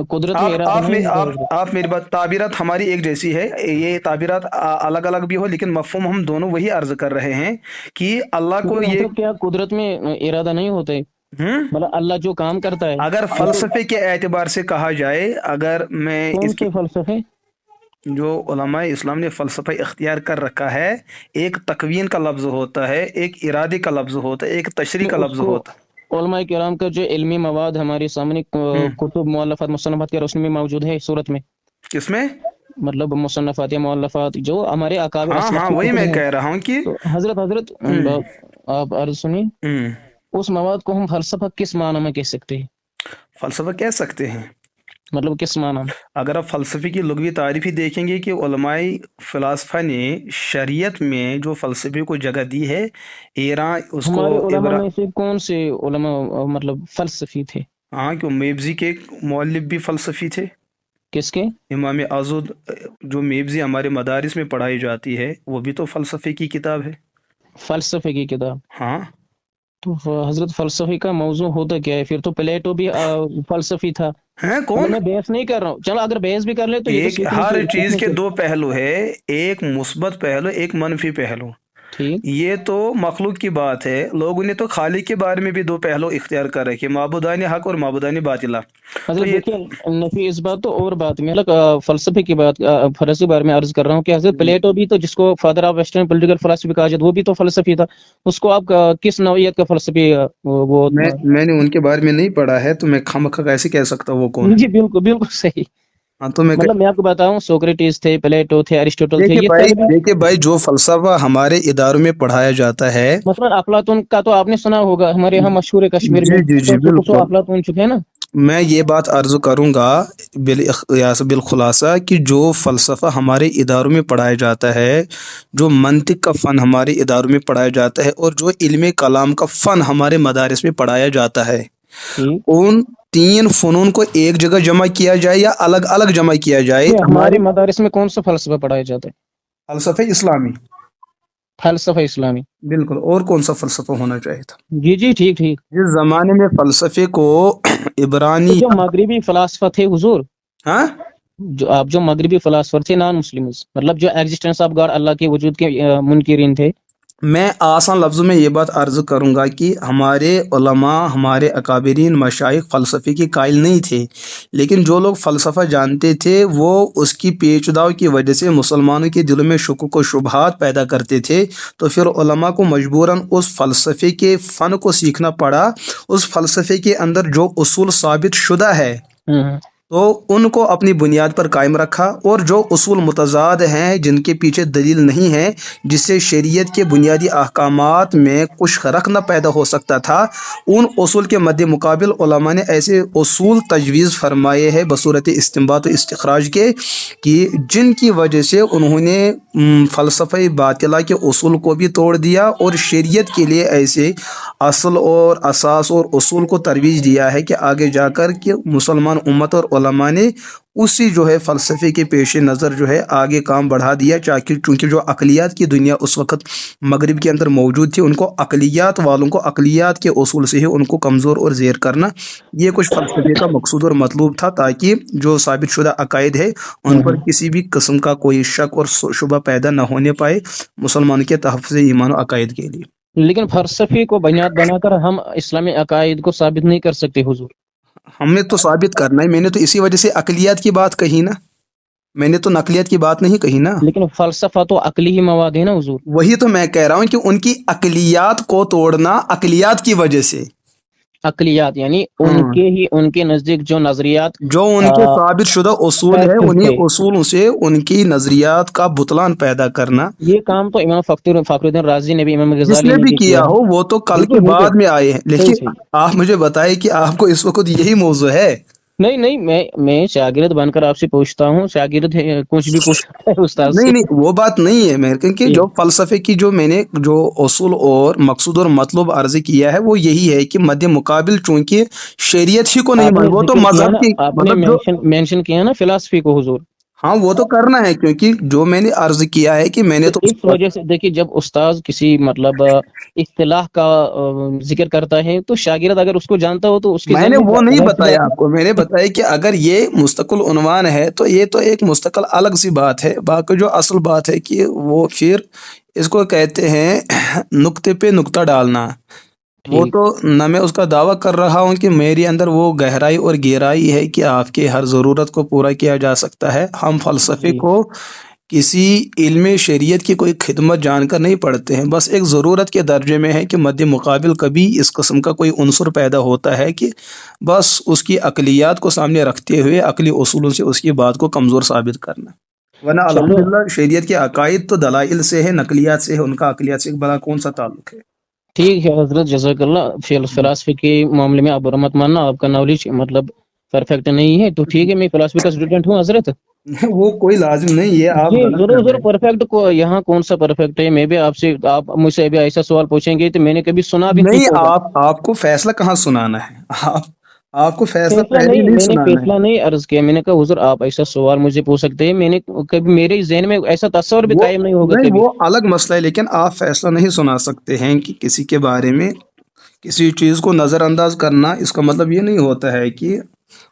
قدرت میں ارادہ نہیں آپ میری بات، تعبیرات ہماری ایک جیسی ہے، یہ تعبیرات الگ الگ بھی ہو لیکن مفہوم ہم دونوں وہی عرض کر رہے ہیں کہ اللہ کو یہ کیا قدرت میں ارادہ نہیں ہوتے، مطلب اللہ جو کام کرتا ہے. اگر فلسفے کے اعتبار سے کہا جائے، اگر میں اس کے فلسفے جو علماء اسلام نے فلسفہ اختیار کر رکھا ہے، ایک تکوین کا لفظ ہوتا ہے، ایک ارادے کا لفظ ہوتا ہے، ایک تشریح کا لفظ ہوتا ہے. علماء کرام کا جو علمی مواد ہمارے سامنے کتب مؤلفات مصنفات کی روشنی میں موجود ہے صورت میں. کس میں؟ مطلب مصنفات یا مؤلفات جو ہمارے اکابر ہاں وہی میں کہہ رہا ہوں کہ حضرت آپ عرض سنیے، اس مواد کو ہم فلسفہ کس معنی میں کہہ سکتے ہیں؟ فلسفہ کہہ سکتے ہیں، مطلب کس معنی میں؟ اگر آپ فلسفے کی لغوی تعریف ہی دیکھیں گے کہ علماء فلاسفہ نے شریعت میں جو فلسفے کو جگہ دی ہے، ایران اس کو ہمارے علماء میں سے کون سے علماء مطلب فلسفی تھے؟ ہاں کہ میبزی کے مؤلف بھی فلسفی تھے. کس کے؟ امام عضد، جو میبزی ہمارے مدارس میں پڑھائی جاتی ہے، وہ بھی تو فلسفے کی کتاب ہے. فلسفے کی کتاب؟ ہاں. تو حضرت فلسفی کا موضوع ہوتا کیا ہے پھر؟ تو پلیٹو بھی فلسفی تھا. ہیں مطلب کون؟ میں بحث نہیں کر رہا ہوں، چلو اگر بحث بھی کر لے تو یہ تو ایک سیکھنے ہر سے چیز سیکھنے کے سے. دو پہلو ہے، ایک مثبت پہلو ایک منفی پہلو. ٹھیک. یہ تو مخلوق کی بات ہے، لوگوں نے تو خالق کے بارے میں بھی دو پہلو اختیار کر رکھے، معبودان حق اور معبودان باطلہ. تو حضرت یہ دیکھیے، نفی اس بات تو اور بات میں مطلب فلسفے کی بات فلسفے کے بارے میں عرض کر رہا ہوں کہ حضرت پلیٹو بھی تو، جس کو فادر آف ویسٹرن پولیٹیکل فلسفی کہا جاتا ہے، وہ بھی تو فلسفی تھا. اس کو آپ کس نوعیت کا فلسفی وہ میں نے ان کے بارے میں نہیں پڑھا ہے، تو میں خامخواہ کیسے کہہ سکتا ہوں وہ کون ہے. جی بالکل بالکل صحیح. ہاں تو میں مطلب میں آپ کو بتاؤں، سوکریٹس تھے، پلیٹو تھے، ایرسٹوٹل تھے، یہ سارے بھی. دیکھیے بھائی، جو فلسفہ ہمارے اداروں میں پڑھایا جاتا ہے. مثلا افلاطون کا تو آپ نے سنا ہوگا، ہمارے یہاں مشہور ہے کشمیر میں، جی جی جی تو بالکل. افلاطون چکے ہیں نا. میں یہ بات عرض کروں گا بالخلاصہ کہ جو فلسفہ ہمارے اداروں میں پڑھایا جاتا ہے، جو منطق کا فن ہمارے اداروں میں پڑھایا جاتا ہے، اور جو علم کلام کا فن ہمارے مدارس میں پڑھایا جاتا ہے، ٹھیک. ان تین فنون کو ایک جگہ جمع کیا جائے یا الگ الگ جمع کیا جائے. ہمارے مدارس میں کون سا فلسفہ پڑھایا جاتا ہے؟ فلسفہ اسلامی. فلسفہ اسلامی. بالکل. اور کون سا فلسفہ ہونا چاہیے تھا؟ جی جی ٹھیک ٹھیک. جس زمانے میں فلسفے کو عبرانی. جو مغربی فلاسفہ تھے حضور، ہاں جو مغربی فلاسفر تھے، نان مسلمز، مطلب جو ایگزسٹنس آف گاڈ، اللہ کے وجود کے منکرین تھے. میں آسان لفظوں میں یہ بات عرض کروں گا کہ ہمارے علماء، ہمارے اکابرین مشائخ فلسفے کے قائل نہیں تھے، لیکن جو لوگ فلسفہ جانتے تھے وہ اس کی پیچیدگیوں کی وجہ سے مسلمانوں کے دلوں میں شکوک و شبہات پیدا کرتے تھے. تو پھر علماء کو مجبوراً اس فلسفے کے فن کو سیکھنا پڑا. اس فلسفے کے اندر جو اصول ثابت شدہ ہے تو ان کو اپنی بنیاد پر قائم رکھا، اور جو اصول متضاد ہیں، جن کے پیچھے دلیل نہیں ہے، جس سے شریعت کے بنیادی احکامات میں کچھ فرق نہ پیدا ہو سکتا تھا، ان اصول کے مد مقابل علماء نے ایسے اصول تجویز فرمائے ہیں بصورت استنباط و استخراج کے، کہ جن کی وجہ سے انہوں نے فلسفہ باطلہ کے اصول کو بھی توڑ دیا، اور شریعت کے لیے ایسے اصل اور اساس اور اصول کو ترویج دیا ہے کہ آگے جا کر کہ مسلمان امت اور علماء نے اسی جو ہے فلسفے کے پیش نظر جو ہے آگے کام بڑھا دیا. چونکہ جو عقلیات کی دنیا اس وقت مغرب کے اندر موجود تھی، ان کو عقلیات والوں کو عقلیات کے اصول سے ہی ان کو کمزور اور زیر کرنا، یہ کچھ فلسفے کا مقصود اور مطلوب تھا، تاکہ جو ثابت شدہ عقائد ہے ان پر کسی بھی قسم کا کوئی شک اور شبہ پیدا نہ ہونے پائے مسلمان کے تحفظ ایمان و عقائد کے لیے. لیکن فلسفے کو بنیاد بنا کر ہم اسلامی عقائد کو ثابت نہیں کر سکتے حضور. ہمیں تو ثابت کرنا ہے، میں نے تو اسی وجہ سے عقلیات کی بات کہی نا، میں نے تو نقلیات کی بات نہیں کہی نا. لیکن فلسفہ تو عقلی ہی مواد ہے نا حضور. وہی تو میں کہہ رہا ہوں کہ ان کی عقلیات کو توڑنا عقلیات کی وجہ سے. عقلیات یعنی ان کے نزدیک جو نظریات، جو ان کے ثابت شدہ اصول ہے، انہیں اصولوں سے ان کی نظریات کا بطلان پیدا کرنا. یہ کام تو امام فخر الدین رازی نے بھی، امام جس غزالی نے بھی کیا ہے. ہو وہ تو کل کے بعد میں آئے ہیں. لیکن آپ مجھے بتائیں کہ آپ کو اس وقت یہی موضوع ہے. نہیں میں شاگرد بن کر آپ سے پوچھتا ہوں، شاگرد کچھ بھی پوچھتا ہے استاد سے. نہیں وہ بات نہیں ہے میرے، کیونکہ جو فلسفے کی جو میں نے جو اصول اور مقصود اور مطلوب عرض کیا ہے وہ یہی ہے کہ مد مقابل چونکہ شریعت ہی کو نہیں مان، وہ تو مذہب کی مینشن کیا نا فلسفی کو حضور. ہاں وہ تو کرنا ہے، کیونکہ جو میں نے عرض کیا ہے کہ میں نے تو اس وجہ سے دیکھیے، جب استاذ کسی مطلب اصطلاح کا ذکر کرتا ہے تو شاگرد اگر اس کو جانتا ہو تو اس کے میں نے وہ نہیں بتایا آپ کو، میں نے بتایا کہ اگر یہ مستقل عنوان ہے تو یہ تو ایک مستقل الگ سی بات ہے. باقی جو اصل بات ہے کہ وہ پھر اس کو کہتے ہیں نقطے پہ نقطہ ڈالنا. وہ تو نہ میں اس کا دعویٰ کر رہا ہوں کہ میرے اندر وہ گہرائی اور گہرائی ہے کہ آپ کے ہر ضرورت کو پورا کیا جا سکتا ہے. ہم فلسفے کو کسی علم شریعت کی کوئی خدمت جان کر نہیں پڑھتے ہیں، بس ایک ضرورت کے درجے میں ہے کہ مد مقابل کبھی اس قسم کا کوئی عنصر پیدا ہوتا ہے کہ بس اس کی عقلیات کو سامنے رکھتے ہوئے عقلی اصولوں سے اس کی بات کو کمزور ثابت کرنا. ورنہ الحمدللہ شریعت کے عقائد تو دلائل سے ہے، نقلیات سے ہے، ان کا عقلیات سے بڑا کون سا تعلق ہے. ٹھیک ہے حضرت، جزاک اللہ. فلسفے کے معاملے میں آپ برا مت ماننا، آپ کا نالج مطلب پرفیکٹ نہیں ہے تو ٹھیک ہے، میں فلسفے کا اسٹوڈنٹ ہوں حضرت. وہ کوئی لازم نہیں ہے، آپ ضرور پرفیکٹ کو یہاں کون سا پرفیکٹ ہے. میں بھی آپ مجھ سے ابھی ایسا سوال پوچھیں گے تو میں نے کبھی سنا بھی نہیں. آپ کو فیصلہ کہاں سنانا ہے؟ آپ کو فیصلہ پہلے نہیں میں نے سنانا فیصلہ نہیں عرض کیا. میں نے کہا حضور آپ ایسا سوال مجھے پوچھ سکتے ہیں، میں نے کبھی میرے ذہن میں ایسا تصور بھی قائم نہیں ہوگا کبھی. وہ الگ مسئلہ ہے، لیکن آپ فیصلہ نہیں سنا سکتے ہیں کہ کسی کے بارے میں، کسی چیز کو نظر انداز کرنا اس کا مطلب یہ نہیں ہوتا ہے کہ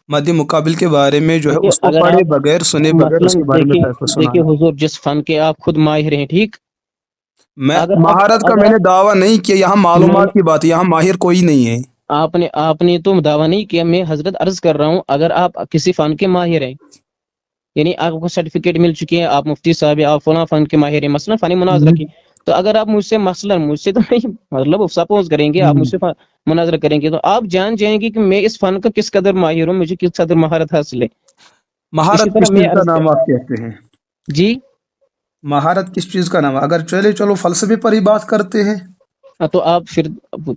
مد مقابل کے بارے میں جو ہے اس کو اگر پڑھے آپ بغیر سنے بغیر اس مثلاً کے بارے میں فیصلہ دیکھیے سنانا. حضور، جس فن کے آپ خود ماہر ہیں، ٹھیک، میں اگر آپ مہارت کا اگر میں نے آپ دعویٰ نہیں کیا، یہاں میں معلومات کی بات ہے، یہاں ماہر کوئی نہیں ہے. آپ نے تو دعویٰ نہیں کیا، میں حضرت عرض کر رہا ہوں اگر آپ کسی فن کے ماہر ہیں، یعنی آپ کو سرٹیفکیٹ مل چکی ہے، آپ مفتی صاحب ہیں، آپ فلاں فن کے ماہر ہیں، مثلا فن مناظرہ کی، تو اگر آپ مجھ سے مجھ سے تو نہیں، مطلب سپوز کریں گے آپ مجھ سے مناظرہ کریں گے، تو آپ جان جائیں گے کہ میں اس فن کا کس قدر ماہر ہوں، مجھے کس قدر مہارت حاصل ہے. اسی مہارت طرح کس میں چیز کا عرض نام آپ کہتے ہیں؟ جی، مہارت کس چیز کا نام ہے؟ اگر چلو فلسفے پر ہی بات کرتے ہیں تو آپ پھر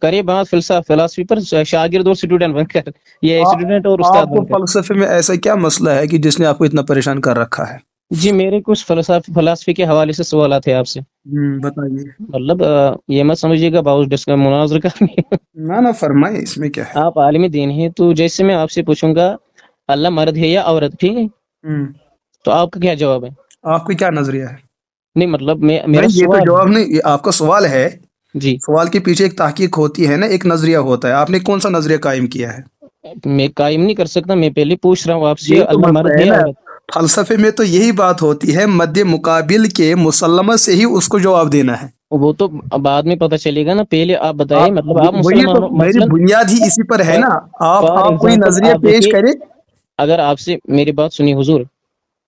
کریں بات فلسفی پر، شاگرد اور اسٹوڈنٹ بن کر، یہ اسٹوڈنٹ اور استاد آپ کو بن کر. فلسفے میں ایسا کیا مسئلہ ہے کہ جس نے آپ کو اتنا پریشان کر رکھا ہے؟ جی، میرے کچھ فلسفی کے حوالے سے سوالات ہیں آپ سے، بتائیے. مطلب یہ مت سمجھیے گا باؤس مناظر کرنے. نہ فرمائے، اس میں کیا ہے. آپ عالم دین ہیں، تو جیسے میں آپ سے پوچھوں گا اللہ مرد ہے یا عورت، ٹھیک ہے، تو آپ کا کیا جواب ہے؟ آپ کا کیا نظریہ ہے؟ نہیں مطلب میرا نہیں، یہ تو سوال جواب نہیں، یہ آپ کا سوال ہے. جی، سوال کے پیچھے ایک تحقیق ہوتی ہے نا، ایک نظریہ ہوتا ہے. آپ نے کون سا نظریہ قائم کیا ہے؟ میں قائم نہیں کر سکتا، میں پہلے پوچھ رہا ہوں آپ سے یہی تو اللہ مسئلہ مرد ہے ہے یا نا. عورت. فلسفے میں تو یہی بات ہوتی ہے، مد مقابل کے مسلمہ سے ہی اس کو جواب دینا ہے. وہ تو بعد میں پتہ چلے گا نا، پہلے آپ بتائیے، مطلب آپ وہی تو مسلمانوں میری مثلاً بنیاد ہی اسی پر ہے نا. فار آپ کوئی ایگزامپل نظریہ آپ پیش دیکھیے، کرے. اگر آپ سے میری بات سنی حضور،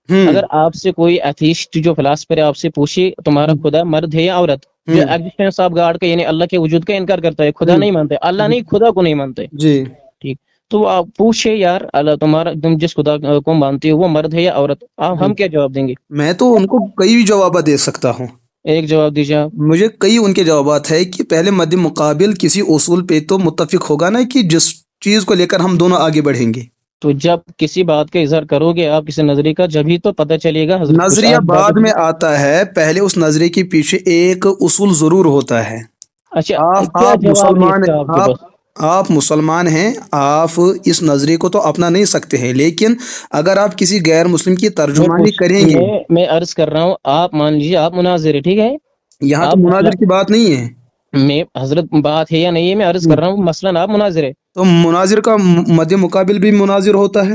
اگر آپ سے کوئی ایتھیسٹ جو فلاسفر ہے آپ سے پوچھے تمہارا خدا مرد ہے یا عورت، جو ایگزسٹنس آف گاڈ کا یعنی اللہ کے وجود کا انکار کرتا ہے، خدا نہیں مانتے، اللہ نہیں خدا کو نہیں مانتے، جی ٹھیک، تو آپ پوچھے یار اللہ تم جس خدا کو مانتے ہو وہ مرد ہے یا عورت، ہم کیا جواب دیں گے؟ میں تو ان کو کئی جوابات دے سکتا ہوں. ایک جواب دیجیے آپ. مجھے کئی ان کے جوابات ہے کہ پہلے مد مقابل کسی اصول پہ تو متفق ہوگا نا، کہ جس چیز کو لے کر ہم دونوں آگے بڑھیں گے. تو جب کسی بات کا اظہار کرو گے آپ کسی نظریے کا، جبھی تو پتہ چلے گا. حضرت کچھ نظریہ آپ بعد باتیں میں آتا ہے، پہلے اس نظریے کے پیچھے ایک اصول ضرور ہوتا ہے. اچھا، کیا آپ جواب ہے اس مسلمان کا آپ کے پاس؟ آپ مسلمان ہیں، آپ اس نظریے کو تو اپنا نہیں سکتے ہیں، لیکن اگر آپ کسی غیر مسلم کی ترجمانی کریں گے. میں عرض کر رہا ہوں، آپ مان لیجیے آپ مناظر ہے، ٹھیک ہے، یہاں تو آپ مناظر کی بات نہیں ہے. میں حضرت بات ہے یا نہیں ہے، میں عرض کر رہا ہوں مثلا آپ مناظر ہے، تو مناظر کا مد مقابل بھی مناظر ہوتا ہے.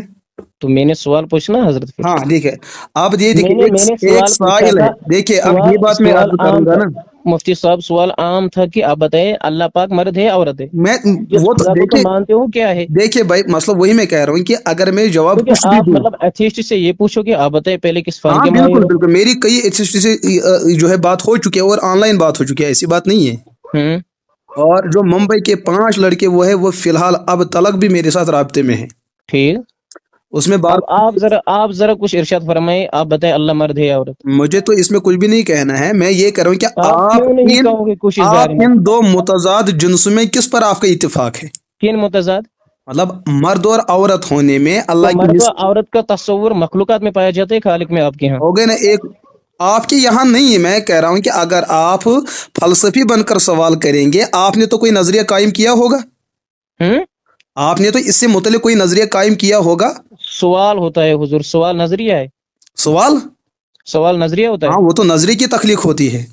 تو میں نے سوال پوچھنا حضرت پھر. ہاں ٹھیک ہے. آپ یہ دیکھیں، میں نے ایک سوال پوچھا سائل تھا، ہے. دیکھیے اب یہ بات میں سوال عرض کروں عام گا تھا نا. مفتی صاحب، سوال عام تھا کہ آپ بتائیں اللہ پاک مرد ہے عورت ہے، میں جس وہ تو خدا کو تم مانتے ہو کیا ہے؟ دیکھیے بھائی، مسئلہ وہی میں کہہ رہا ہوں کہ اگر میں جواب کچھ کیونکہ بھی آپ دوں. مطلب ایتھیسٹ سے یہ پوچھو کہ آپ بتائیں پہلے کس فن ہاں کے ماہر بالکل ہو. بالکل، میری کئی ایتھسٹ سے جو ہے بات ہو چکی ہے، اور آن لائن بات ہو چکی ہے، ایسی بات نہیں ہے. ہوں اور جو ممبئی کے 5 لڑکے وہ فی الحال اب تلک بھی میرے ساتھ رابطے میں ہیں. ٹھیک، اس میں بات، اب آپ ذرا کچھ ارشاد فرمائیں، آپ بتائیں اللہ مرد ہے یا عورت. مجھے تو اس میں کچھ بھی نہیں کہنا ہے. میں یہ کہہ رہا ہوں کہ آپ کیوں نہیں کہو گے کچھ اظہار آپ میں؟ ان دو متضاد جنس میں کس پر آپ کا اتفاق ہے؟ کن متضاد؟ مطلب مرد اور عورت ہونے میں تو اللہ کی مرد و عورت کا تصور مخلوقات میں پایا جاتا ہے، خالق میں آپ کے ہاں؟ ہو گئے نا ایک. آپ کے یہاں نہیں ہے. میں کہہ رہا ہوں کہ اگر آپ فلسفی بن کر سوال کریں گے، آپ نے تو کوئی نظریہ قائم کیا ہوگا. آپ نے تو اس سے متعلق کوئی نظریہ قائم کیا ہوگا. سوال ہوتا ہے حضور، سوال نظریہ ہے. سوال نظریہ ہوتا ہے. ہاں، وہ تو نظریے کی تخلیق ہوتی ہے.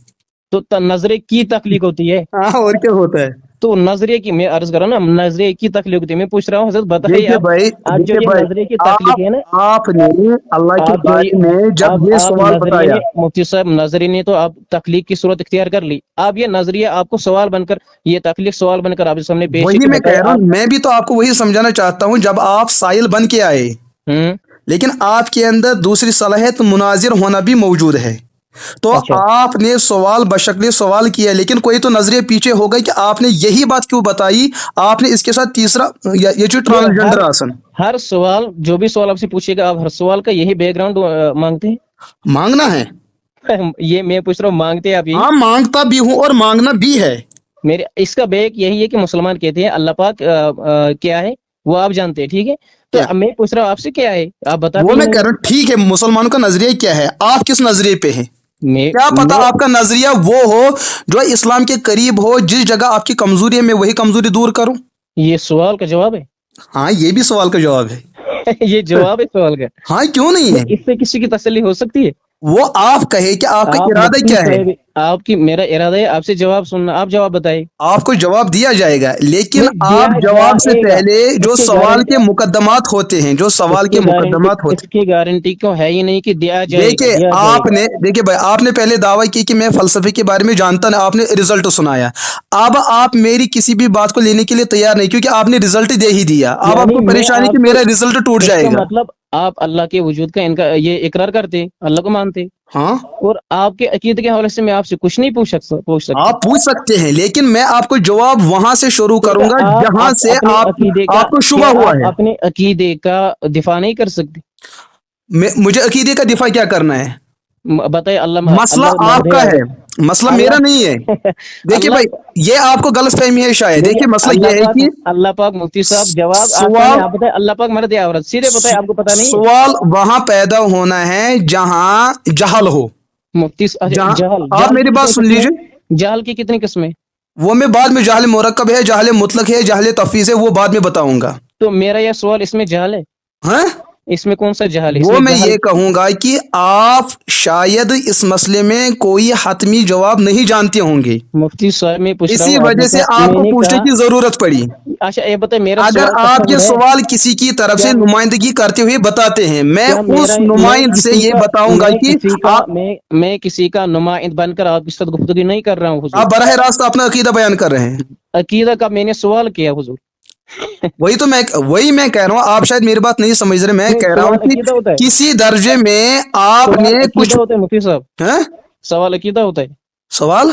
تو نظریے کی تخلیق ہوتی ہے. ہاں، اور کیا ہوتا ہے. تو نظریے کی میں عرض کر رہا ہوں نا، نظریے کی تخلیق ہوتی ہے. میں پوچھ رہا ہوں حضرت بتائیے دیکھیے آپ، بھائی، آج جو یہ نظریے کی تخلیق ہے نا، آپ نے اللہ کے آپ جو بارے میں جب یہ آپ سوال نظریے بتایا. نے مفتی صاحب نظریے نے تو آپ تخلیق کی صورت اختیار کر لی. آپ یہ نظریہ آپ کو سوال بن کر، یہ تخلیق سوال بن کر آپ کے سامنے پیش ہے وہی کہ میں کہہ بتائیں رہا آپ. ہوں، میں بھی تو آپ کو وہی سمجھانا چاہتا ہوں. جب آپ سائل بن کے آئے، لیکن آپ کے اندر دوسری صلاحیت مناظر ہونا بھی موجود ہے، تو اچھا، آپ نے سوال بشکل سوال کیا، لیکن کوئی تو نظریہ پیچھے ہوگا کہ آپ نے یہی بات کیوں بتائی. آپ نے اس کے ساتھ تیسرا یہ جو ٹرانسجنڈر آسن، ہر سوال جو بھی سوال آپ سے پوچھے گا، آپ ہر سوال کا یہی بیک گراؤنڈ مانگتے ہیں؟ مانگنا ہے. یہ میں پوچھ رہا ہوں، مانگتے ہیں آپ یہی؟ ہاں، مانگتا بھی ہوں اور مانگنا بھی ہے. میرے اس کا بیک یہی ہے کہ مسلمان کہتے ہیں اللہ پاک کیا ہے وہ آپ جانتے ہیں، ٹھیک ہے، تو میں پوچھ رہا ہوں آپ سے کیا ہے، آپ بتا وہ بھی میں نہیں کہہ رہا ہوں ٹھیک ہے، مسلمانوں کا نظریہ کیا ہے، آپ کس نظریے پہ ہیں. کیا پتا میں آپ کا نظریہ وہ ہو جو اسلام کے قریب ہو. جس جگہ آپ کی کمزوری ہے میں وہی کمزوری دور کروں. یہ سوال کا جواب ہے. ہاں، یہ بھی سوال کا جواب ہے. یہ جواب ہے سوال کا. ہاں، کیوں نہیں ہے. اس سے کسی کی تسلی ہو سکتی ہے؟ وہ آپ کہے کہ آپ کا ارادہ کیا ہے. آپ کی میرا ارادہ ہے آپ سے جواب سننا، آپ جواب بتائیں۔ آپ کو جواب دیا جائے گا، لیکن نہیں، دیا آپ جواب سے جائے گا، پہلے جو اس کی سوال گارنٹی کے مقدمات ہوتے ہیں، جو سوال کے مقدمات ہوتے اس کی گارنٹی کیوں ہے ہی نہیں کہ دیا ہیں، جائے گا، دیکھیے دیا جائے آپ گا۔ نے دیکھیے بھائی، آپ نے پہلے دعویٰ کی کہ میں فلسفے کے بارے میں جانتا نہیں، آپ نے رزلٹ سنایا۔ اب آپ میری کسی بھی بات کو لینے کے لیے تیار نہیں، کیونکہ آپ نے رزلٹ دے ہی دیا۔ اب آپ یعنی کو میں پریشانی آپ کہ کو میرا رزلٹ ٹوٹ اس جائے کا گا۔ مطلب آپ اللہ کے وجود کا یہ اقرار کرتے، اللہ کو مانتے، ہاں اور آپ کے عقیدے کے حوالے سے میں آپ سے کچھ نہیں پوچھ سکتا۔ آپ پوچھ سکتے ہیں، لیکن میں آپ کو جواب وہاں سے شروع ٹھیک ہے، کروں گا آپ جہاں سے اپنے عقیدے کا، آپ کو شبہ کیا ہوا آپ ہے۔ اپنے عقیدے کا دفاع نہیں کر سکتے؟ مجھے عقیدے کا دفاع کیا کرنا ہے؟ بتائے اللہ مسئلہ اللہ آپ مرد ہے کا ہے، عورت، مسئلہ میرا نہیں ہے۔ اللہ دیکھیے بھائی، اللہ یہ آپ کو غلط فہمی ہے شاید۔ دیکھیے، دیکھیے مسئلہ یہ ہے کہ اللہ پاک مفتی صاحب جواب آسان ہے، سوال آپ بتائیں اللہ پاک مرد ہے عورت، سیدھے بتائیں، آپ کو پتہ نہیں ہے؟ سوال وہاں پیدا ہونا ہے جہاں جہل ہو، اچھا، جہاں جہل آپ جہل کی میری بات کتنی سن قسمیں لیجیے۔ ہیں؟ جہل کی کتنی قسمیں؟ وہ میں بعد میں، جہل مرکب ہے، جہل مطلق ہے، جہل تفویض ہے، وہ بعد میں بتاؤں گا۔ تو میرا یہ سوال اس میں جہل ہے؟ ہاں، اس میں کون سا جہل ہے؟ اس وہ میں میں جہل یہ کہوں گا کہ آپ شاید اس مسئلے میں کوئی حتمی جواب نہیں جانتے ہوں گے، مفتی صاحب میں پوچھ رہا اسی ہوں، وجہ سے آپ میں کو نے پوچھنے کہا، کی ضرورت پڑی۔ اچھا یہ بتائیں میرا اگر سوال آپ یہ پسند ہے سوال کسی کی طرف سے کیا؟ نمائندگی کرتے ہوئے بتاتے ہیں، میں کیا اس میں نمائند سے کسی یہ کا بتاؤں گا میں کہ کسی کا آپ میں کسی کا نمائند بن کر آپ کے ساتھ گفتگو نہیں کر رہا ہوں حضور۔ آپ براہ راست اپنا عقیدہ بیان کر رہے ہیں۔ عقیدہ کا میں نے سوال کیا حضور۔ وہی میں کہہ رہا ہوں، آپ شاید میری بات نہیں سمجھ رہے۔ میں نہیں، کہہ رہا ہوں سوال کہ عقیدہ ہوتا ہے، کسی درجے میں آپ نے سوال کچھ عقیدہ ہوتا ہے مفتی صاحب، ہاں؟ سوال عقیدہ ہوتا ہے، سوال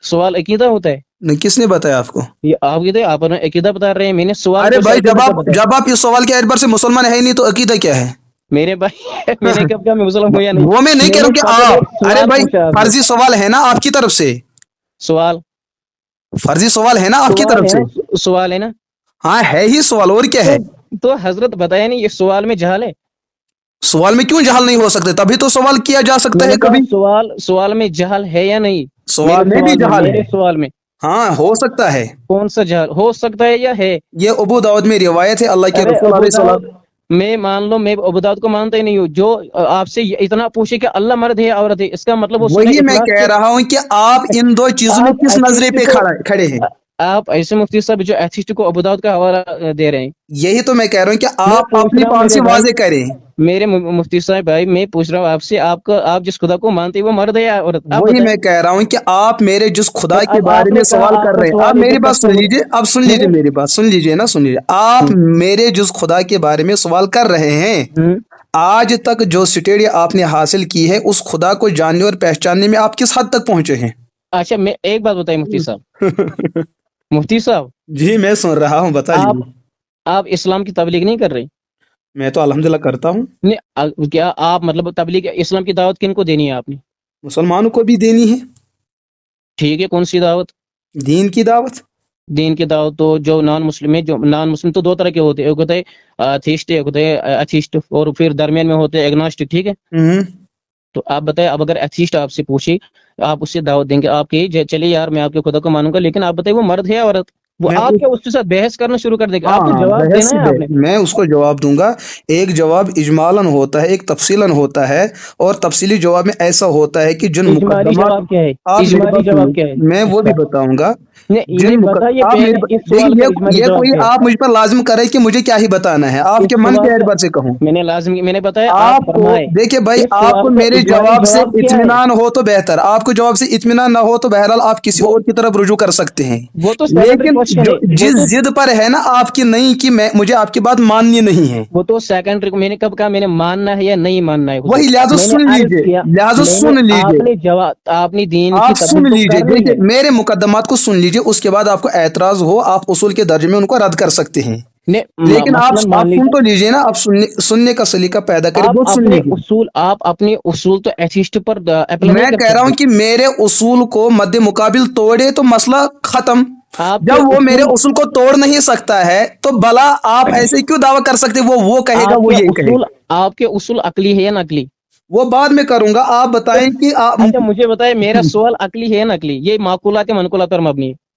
سوال عقیدہ ہوتا ہے۔ نہیں، کس نے بتایا آپ کو؟ یہ آپ کہتے ہیں، آپ نے عقیدہ بتا رہے ہیں، میں نے سوال ارے پوچھا بھائی، عقیدہ کا بتایا۔ جب آپ اس سوال کے اعتبار سے مسلمان ہے ہی نہیں تو عقیدہ کیا ہے؟ میرے بھائی میں نے کب کہا میں مسلم ہوں یا نہیں؟ وہ میں نہیں کہہ میں رہا نے ہوں کہ قبل ایک آپ، ارے سوال بھائی پوچھا آپ سے، فرضی سوال ہے نا آپ کی طرف سے، سوال فرضی سوال ہے نا آپ کی سوال طرف ہے سے۔ نا، سوال ہے نا، ہاں ہے ہی سوال، اور کیا ہے؟ تو حضرت بتایا نہیں، یہ سوال میں جہل ہے؟ سوال میں کیوں جہل نہیں ہو سکتے؟ تبھی تو سوال کیا جا سکتا میں ہے نے کہا کبھی۔ سوال میں جہل ہے یا نہیں؟ سوال میں بھی جہل میرے ہے، سوال میں ہاں ہو سکتا ہے۔ کون سا جہل ہو سکتا ہے یا ہے؟ یہ ابو داؤد میں روایت ہے، اللہ کے ارے رسول ابو علیہ داؤد، السلام۔ میں مان لو میں ابو داؤد کو مانتا ہی نہیں ہوں، جو آپ سے اتنا پوچھے کہ اللہ مرد ہے عورت ہے، اس کا مطلب وہ سنہ وہی میں اخلاص کہہ سے رہا ہوں کہ آپ ان دو چیزوں میں آپ کس نظرے ایتھیسٹ پہ کو کھڑے ہیں؟ آپ ایسے مفتی صاحب جو ایتھیسٹ کو ابو داؤد کا حوالہ دے رہے ہیں۔ یہی تو میں کہہ رہا ہوں کہ میں آپ پوچھ اپنی رہا ہوں پالیسی میرے بھائی، واضح کریں۔ میرے مفتی صاحب بھائی، میں پوچھ رہا ہوں آپ سے، آپ جس خدا کو مانتے ہیں وہ مرد ہے یا عورت؟ آپ وہی بتائیں۔ میں کہہ رہا ہوں کہ آپ میرے جس خدا کے اب بارے آپ میں نے کہا سوال آپ کر کا رہے ہیں، آپ سوال ہے میری کہ بات سن لیجیے، اب سن لیجیے نہیں، میری بات، سن لیجیے نا، سن لیجیے۔ آپ میرے جس خدا کے بارے میں سوال کر رہے ہیں، آج تک جو سٹیڈی آپ نے حاصل کی ہے، اس خدا کو جاننے اور پہچاننے میں آپ کس حد تک پہنچے ہیں؟ اچھا میں ایک بات بتائیں مفتی صاحب، مفتی صاحب جی میں سن رہا ہوں، بتا آپ لیجیے۔ آپ اسلام کی تبلیغ نہیں کر رہے؟ میں تو الحمدللہ کرتا ہوں۔ نہیں، کیا آپ مطلب تبلیغ اسلام کی دعوت کن کو دینی ہے آپ نے؟ مسلمانوں کو بھی دینی ہے، ٹھیک ہے، کون سی دعوت؟ دین کی دعوت۔ دین کی دعوت تو جو نان مسلم ہے، جو نان مسلم تو دو طرح کے ہوتے ہیں، ایک ہوتا ہے تھیسٹ، ایک ہوتا ہے ایتھیسٹ، اور پھر درمیان میں ہوتے ہیں ایگنوسٹک، ٹھیک ہے؟ تو آپ بتائیں، اب اگر ایتھیسٹ آپ سے پوچھے، آپ اس سے دعوت دیں گے، آپ کہ چلیے یار میں آپ کے خدا کو مانوں گا، لیکن آپ بتائیں وہ مرد ہے یا عورت؟ وہ آپ کے اس کے ساتھ بحث کرنا شروع کر دے گا، آپ کو ہاں جواب بحث دینا ہے آپ نے۔ میں اس کو جواب دوں گا۔ ایک جواب اجمالاً ہوتا ہے، ایک تفصیلاً ہوتا ہے، اور تفصیلی جواب میں ایسا ہوتا ہے کہ جن اجمالی مقدمات، جواب کیا ہے؟ آپ میری اجمالی بات جواب کیا سنیے، ہے میں اس وہ کا؟ بھی بتاؤں گا۔ نہیں بتائیے آپ پہلے اس سوال کا دیکھیے، اجمالی یہ جواب کوئی کیا ہے؟ آپ مجھ پر لازم کرے کہ مجھے کیا ہی بتانا ہے، آپ اس کے من کے سوال کا اعتبار سے کہوں۔ میں نے بتایا، آپ آپ کو فرمائے دیکھیے بھائی، اس آپ کو سوال کا میرے اجمالی جواب سے جواب کیا ہے؟ اطمینان ہو تو بہتر، آپ کو جواب سے اطمینان نہ ہو تو بہرحال آپ کسی وہ اور کی طرف رجوع کر سکتے ہیں۔ وہ تو سیکنڈری لیکن کوشچن جو ہے، جس ضد پر ہے نا آپ کی، نہیں کہ مجھے آپ کی بات ماننی نہیں ہے، وہ تو سیکنڈری، میں نے کب کہا میں نے ماننا ہے یا نہیں ماننا ہے حضور؟ وہی لہذا میں نے سن عرض لیجئے، کیا، لہذا سن لیجئے، آپ نے جواب، آپ نے دین کی آپ تبلیغ سن تو لیجئے، کرنی دیکھیے ہے۔ میرے مقدمات کو سن لیجئے، اس کے بعد آپ کو اعتراض ہو، آپ اصول کے درجے میں ان کو رد کر سکتے ہیں، لیکن آپ مثلا مان سن لیجیے، تو لیجئے نا، آپ سننے کا سلیقہ پیدا کرے، بہت سن لیجئے۔ آپ اپنے اصول تو ایتھیسٹ پر اپلائی نہیں میں کر کہہ رہا سکتے۔ ہوں کہ میرے اصول کو مد مقابل توڑے تو مسئلہ ختم۔ آپ کے جب وہ میرے اصول اصول کو توڑ نہیں سکتا ہے تو بھلا آپ ایسے کیوں دعویٰ کر سکتے؟ وہ کہے گا، وہ یہ کہے گا، آپ کے اصول عقلی ہے یا نقلی؟ وہ بعد میں کروں گا۔ آپ بتائیں کہ اچھا مجھے بتائیں، میرا سوال عقلی ہے یا نقلی؟ یہ معقولات منقولات پر مبنی ہے۔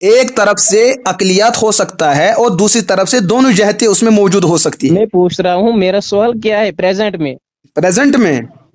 ایک طرف سے عقلیات ہو سکتا ہے اور دوسری طرف سے دونوں جہتیں اس میں موجود ہو سکتی ہے۔ میں پوچھ رہا ہوں میرا سوال کیا ہے پریزنٹ میں؟ پریزنٹ میں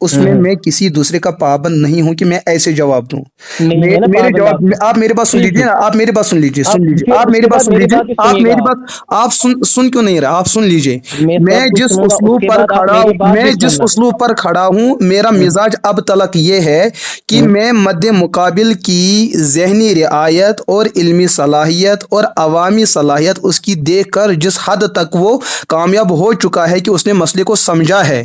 اس میں میں کسی دوسرے کا پابند نہیں ہوں کہ میں ایسے جواب دوں. میرے جواب آپ میرے بات سن لیجیے نا, آپ میری بات سن لیجیے, آپ میری بات سن لیجیے, آپ میری بات آپ سن کیوں نہیں رہا, آپ سن لیجیے. میں جس اسلوب پر کھڑا ہوں میرا مزاج اب تلک یہ ہے کہ میں مد مقابل کی ذہنی رعایت اور علمی صلاحیت اور عوامی صلاحیت اس کی دیکھ کر جس حد تک وہ کامیاب ہو چکا ہے کہ اس نے مسئلے کو سمجھا ہے,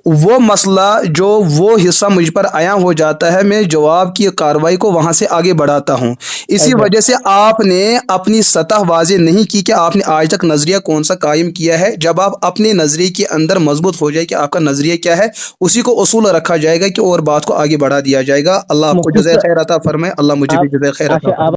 وہ مسئلہ جو وہ حصہ مجھ پر عیاں ہو جاتا ہے میں جواب کی کارروائی کو وہاں سے آگے بڑھاتا ہوں. اسی وجہ سے آپ نے اپنی سطح واضح نہیں کی کہ آپ نے آج تک نظریہ کون سا قائم کیا ہے. جب آپ اپنے نظریے کے اندر مضبوط ہو جائے کہ آپ کا نظریہ کیا ہے اسی کو اصول رکھا جائے گا کہ اور بات کو آگے بڑھا دیا جائے گا. اللہ آپ کو جزائے خیر عطا فرمائے, اللہ مجھے بھی جزائے خیر عطا فرمائے.